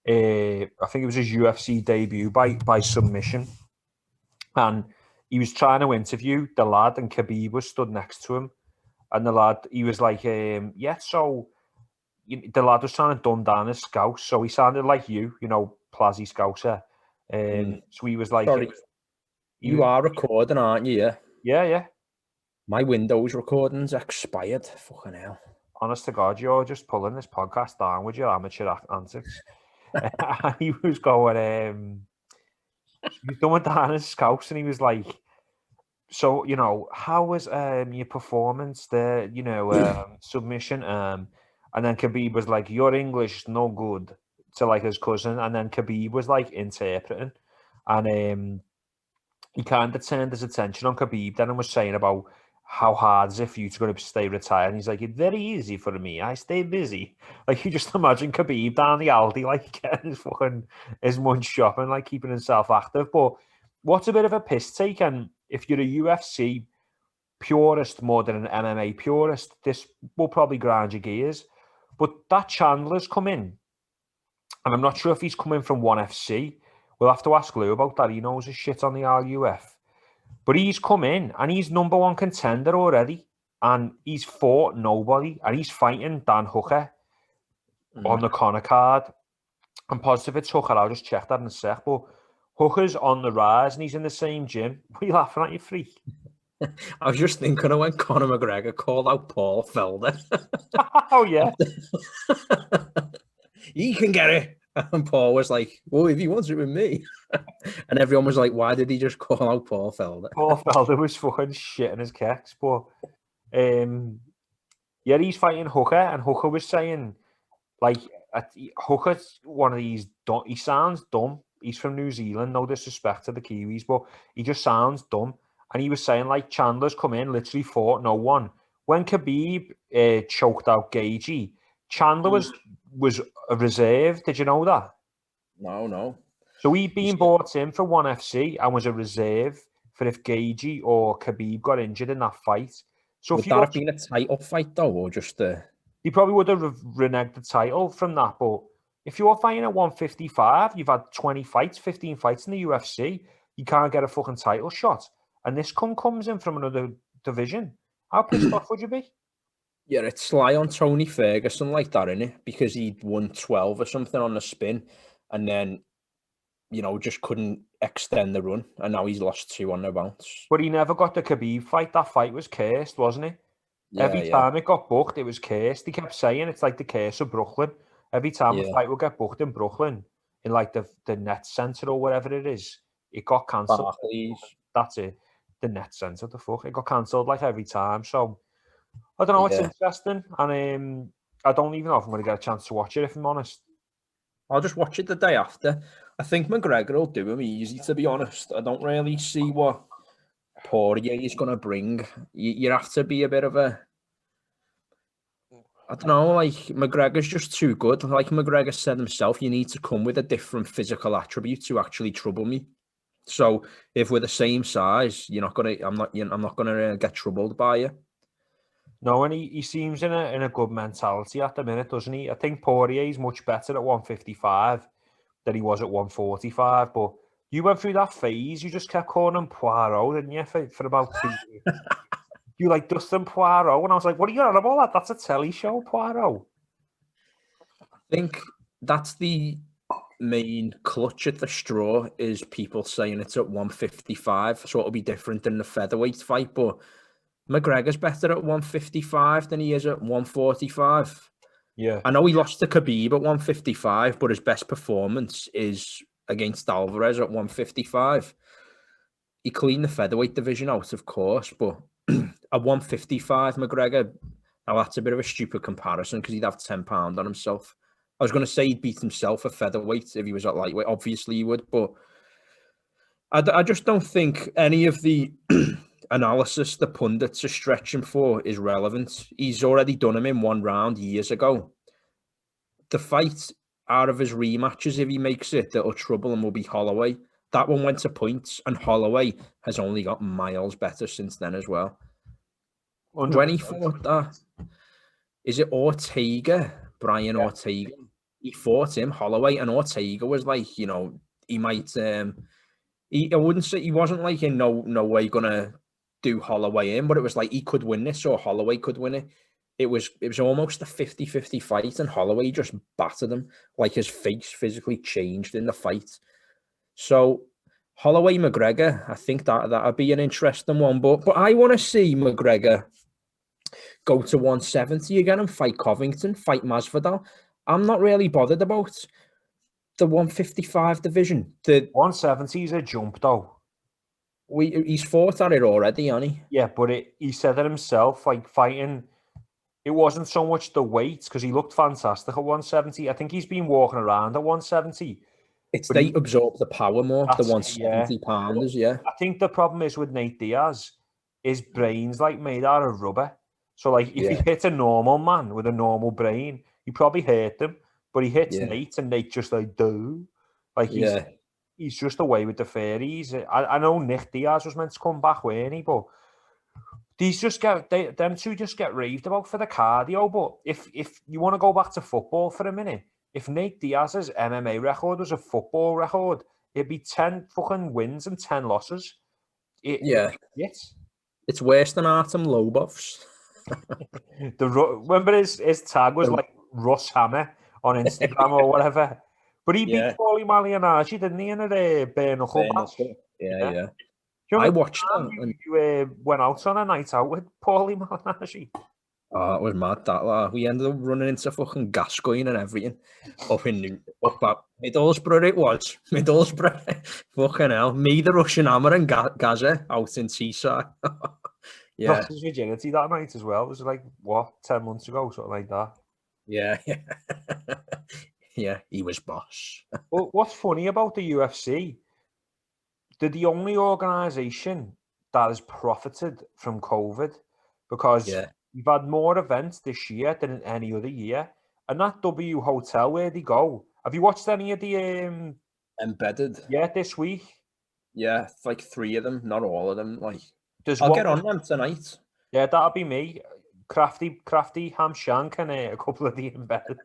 I think it was his UFC debut by submission, and he was trying to interview the lad, and Khabib was stood next to him, and the lad, he was like, yeah, so the lad was trying to dumb down his Scouse, so he sounded like you know, Plazzy Scouser. So he was like, sorry, you are recording, aren't you? Yeah. My Windows recording's expired. Fucking hell. Honest to God, you're just pulling this podcast down with your amateur antics. And he was going, he was dumbing down his Scouse, and he was like, so, you know, how was your performance there, you know, submission? And then Khabib was like, your English is no good, to like his cousin. And then Khabib was like interpreting. And he kind of turned his attention on Khabib then and was saying about how hard is it for you to go to stay retired. And he's like, it's very easy for me. I stay busy. Like, you just imagine Khabib down the Aldi, like getting his munch shopping, like keeping himself active. But what's a bit of a piss take? And if you're a UFC purist more than an MMA purist, this will probably grind your gears. But that Chandler's come in And I'm not sure if he's coming from 1FC. We'll have to ask Lou about that. He knows his shit on the RUF. But he's come in and he's number one contender already. And he's fought nobody. And he's fighting Dan Hooker on the Conor card. I'm positive it's Hooker. I'll just check that in a sec. But Hooker's on the rise and he's in the same gym. What are you laughing at, you freak? I was just thinking of when Conor McGregor called out Paul Felder. Oh, yeah. He can get it. And Paul was like, well, if he wants it with me. And everyone was like, why did he just call out Paul Felder? Paul Felder was fucking shitting his kicks. But, yeah, he's fighting Hooker. And Hooker was saying, like, Hooker's one of these, he sounds dumb. He's from New Zealand, no disrespect to the Kiwis, but he just sounds dumb. And he was saying, like, Chandler's come in, literally fought no one. When Khabib choked out Gagey, Chandler was a reserve. Did you know that? No. So he'd been brought in for 1FC and was a reserve for if Gagey or Khabib got injured in that fight. So would that have been a title fight, though, or just a... He probably would have reneged the title from that, but if you're fighting at 155, you've had 20 fights, 15 fights in the UFC, you can't get a fucking title shot. And this comes in from another division. How pissed off would you be? Yeah, it's sly on Tony Ferguson like that, isn't it? Because he'd won 12 or something on the spin and then, you know, just couldn't extend the run. And now he's lost 2 on the bounce. But he never got the Khabib fight. That fight was cursed, wasn't it? Yeah, Every time it got booked, it was cursed. He kept saying it's like the curse of Brooklyn. Every time a fight would get booked in Brooklyn, in like the Net Center or whatever it is, it got cancelled. That's it. The Net Center, the fuck. It got cancelled like every time. So, I don't know, it's interesting. And I don't even know if I'm going to get a chance to watch it, if I'm honest. I'll just watch it the day after. I think McGregor will do him easy, to be honest. I don't really see what Poirier is going to bring. You have to be a bit of a... I don't know, like, McGregor's just too good. Like McGregor said himself, you need to come with a different physical attribute to actually trouble me. So if we're the same size, I'm not gonna get troubled by you. No, and he seems in a good mentality at the minute, doesn't he? I think Poirier is much better at 155 than he was at 145. But you went through that phase. You just kept calling him Poirot, didn't you, for about 2 years? You like Dustin Poirot, and I was like, "What are you on about? That's a telly show, Poirot." I think that's the main clutch at the straw is people saying it's at 155, so it'll be different than the featherweight fight. But McGregor's better at 155 than he is at 145. Yeah, I know he lost to Khabib at 155, but his best performance is against Alvarez at 155. He cleaned the featherweight division out, of course, but at 155, McGregor, now that's a bit of a stupid comparison because he'd have 10 pounds on himself. I was going to say he'd beat himself at featherweight if he was at lightweight. Obviously he would, but I just don't think any of the analysis the pundits are stretching for is relevant. He's already done him in 1 round years ago. The fight out of his rematches, if he makes it, that'll trouble him will be Holloway. That one went to points, and Holloway has only got miles better since then as well. 100%. When he fought that, is it Ortega? Brian Ortega. He fought him, Holloway, and Ortega was like, he might. I wouldn't say he wasn't like in no way gonna do Holloway in, but it was like he could win this or Holloway could win it. It was almost a 50-50 fight, and Holloway just battered him. Like his face physically changed in the fight. So Holloway McGregor, I think that'd be an interesting one. But I want to see McGregor go to 170 again and fight Covington, fight Masvidal. I'm not really bothered about the 155 division. The 170 is a jump, though. He's fought at it already, hasn't he? Yeah, but he said it himself, like fighting. It wasn't so much the weight because he looked fantastic at 170. I think he's been walking around at 170. They absorb the power more, the 170 pounders, yeah. I think the problem is with Nate Diaz, his brain's like made out of rubber. So like if he hit a normal man with a normal brain, he probably hurt them. But he hits Nate and Nate just like, duh. Like he's just away with the fairies. I know Nick Diaz was meant to come back, weren't he? But them two just get raved about for the cardio. But if you want to go back to football for a minute, if Nate Diaz's MMA record was a football record, it'd be 10 fucking wins and 10 losses. Yeah. Yes. It's worse than Artem Lobov's. Remember his tag was like Russ Hammer on Instagram or whatever. But he beat Paulie Malignaggi, didn't he, in a bare knuckle match? Yeah. I watched that. You went out on a night out with Paulie Malignaggi. Oh, it was mad that. We ended up running into fucking Gascoigne and everything up at Middlesbrough. It was Middlesbrough. Fucking hell, me, the Russian Hammer, and Gaza out in Teesside. Yeah, Lost his virginity that night as well. It was like, what, 10 months ago, something like that. Yeah. Yeah, he was boss. Well, what's funny about the UFC, they're the only organisation that has profited from COVID, because we've had more events this year than in any other year. And that W Hotel where they go, have you watched any of the Embedded? Yeah, this week. Yeah, like 3 of them, not all of them. Like, I'll get on them tonight. Yeah, that'll be me. Crafty ham shank and a couple of the embedded.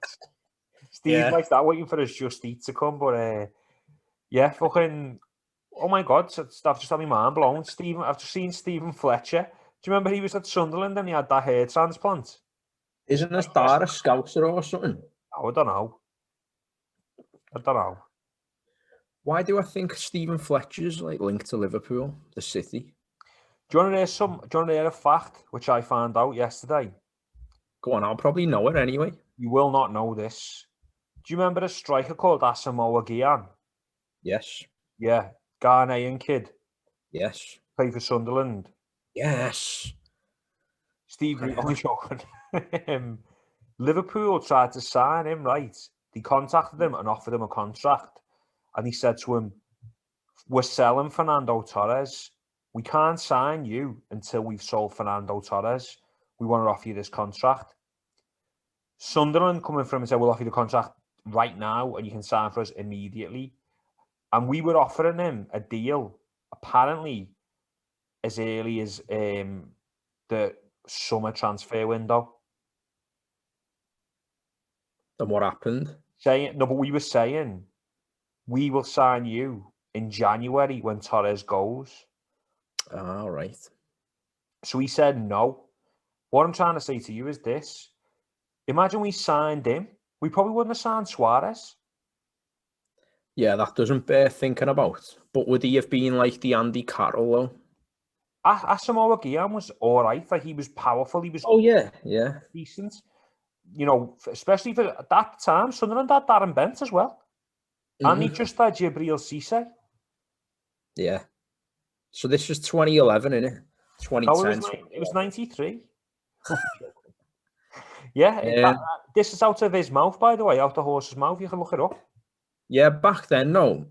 Steve likes that, waiting for his Just Eat to come, but yeah, fucking. Oh my God, I've just had my mind blown. I've just seen Stephen Fletcher. Do you remember he was at Sunderland and he had that hair transplant? Isn't his dad a Scouser or something? Oh, I don't know. Why do I think Stephen Fletcher's like linked to Liverpool, the city? Do you want to hear a fact which I found out yesterday? Go on, I'll probably know it anyway. You will not know this. Do you remember a striker called Asamoah Gyan? Yes. Yeah, Ghanaian kid. Yes. Played for Sunderland. Yes. Steve, only joking. Liverpool tried to sign him, right? They contacted him and offered him a contract. And he said to him, we're selling Fernando Torres. We can't sign you until we've sold Fernando Torres. We want to offer you this contract. Sunderland coming from him and said, we'll offer you the contract right now and you can sign for us immediately. And we were offering him a deal, apparently, as early as the summer transfer window. And what happened? But we were saying, we will sign you in January when Torres goes. All right. So he said no. What I'm trying to say to you is this. Imagine we signed him. We probably wouldn't have signed Suarez. Yeah, that doesn't bear thinking about. But would he have been like the Andy Carroll, though? Asamoah Gyan was all right. Like, he was powerful. He was decent. You know, especially for that time, Sunderland had Darren Bent as well. Mm-hmm. And he just had Jibril Cisse. Yeah. So this was 2011, isn't it? 2010. No, it was 93. Yeah, this is out of his mouth, by the way, out the horse's mouth. You can look it up. Yeah, back then, no.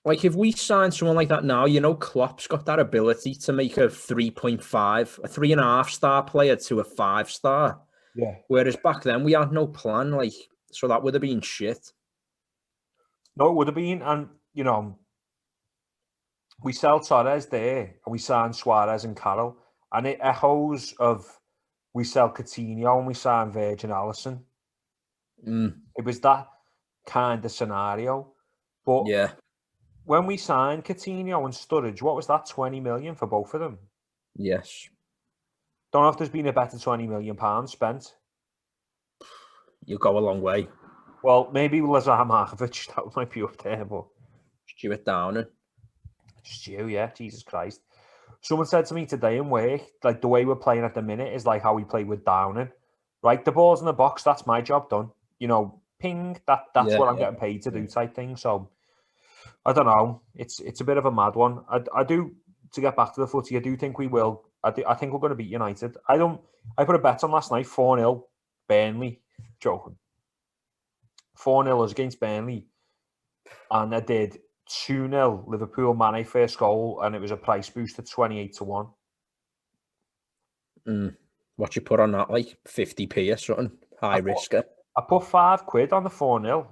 Like, if we sign someone like that now, you know, Klopp's got that ability to make a 3.5, a 3.5-star player to a 5-star. Yeah. Whereas back then, we had no plan, like, so that would have been shit. No, it would have been, and, you know, we sell Torres there, and we sign Suarez and Carroll, and it echoes of we sell Coutinho and we sign Virgin Alisson. It was that kind of scenario. But when we signed Coutinho and Sturridge, what was that, 20 million for both of them? Yes. Don't know if there's been a better £20 million spent. You go a long way. Well, maybe Lazar Markovic, that might be up there, but... Stuart Downing. Stu, yeah, Jesus Christ. Someone said to me today in work, like, the way we're playing at the minute is like how we play with Downing. Right, the ball's in the box, that's my job done. You know, ping, that's what I'm getting paid to do type thing. So, I don't know. It's a bit of a mad one. I do, to get back to the footy, I do think we will. I think we're going to beat United. I put a bet on last night, 4-0, Burnley. Joking. 4-0 was against Burnley. And I did 2-0 Liverpool, Mane first goal, and it was a price boost at 28-1. What you put on that, like 50p or something? High risk. I put £5 on the 4-0,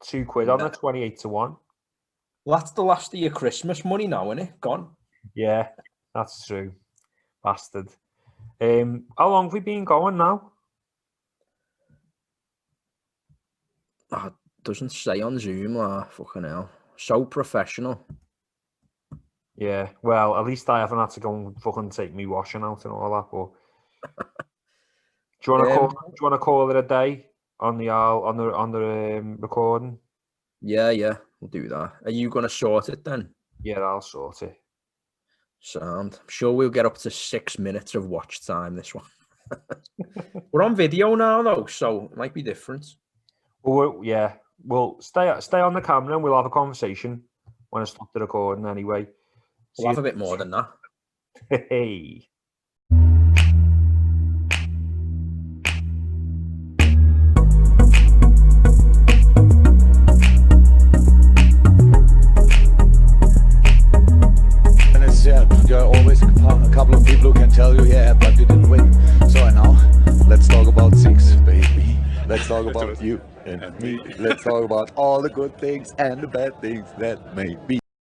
£2 on the 28-1. Well, that's the last of your Christmas money now, isn't it? Gone. Yeah, that's true. Bastard. How long have we been going now? Doesn't say on Zoom, fucking hell. So professional. Yeah, well, at least I haven't had to go and fucking take me washing out and all that. But do you want to call it a day on the recording? Yeah, we'll do that. Are you gonna sort it then? Yeah, I'll sort it. Sound. I'm sure we'll get up to 6 minutes of watch time this one. We're on video now though, so it might be different. Well, yeah, we'll stay on the camera and we'll have a conversation when I stop the recording anyway. We'll have a bit more than that. Hey. There are always a couple of people who can tell you, yeah, but you didn't win. So now, let's talk about six, baby. Let's talk about you and me. Let's talk about all the good things and the bad things that may be.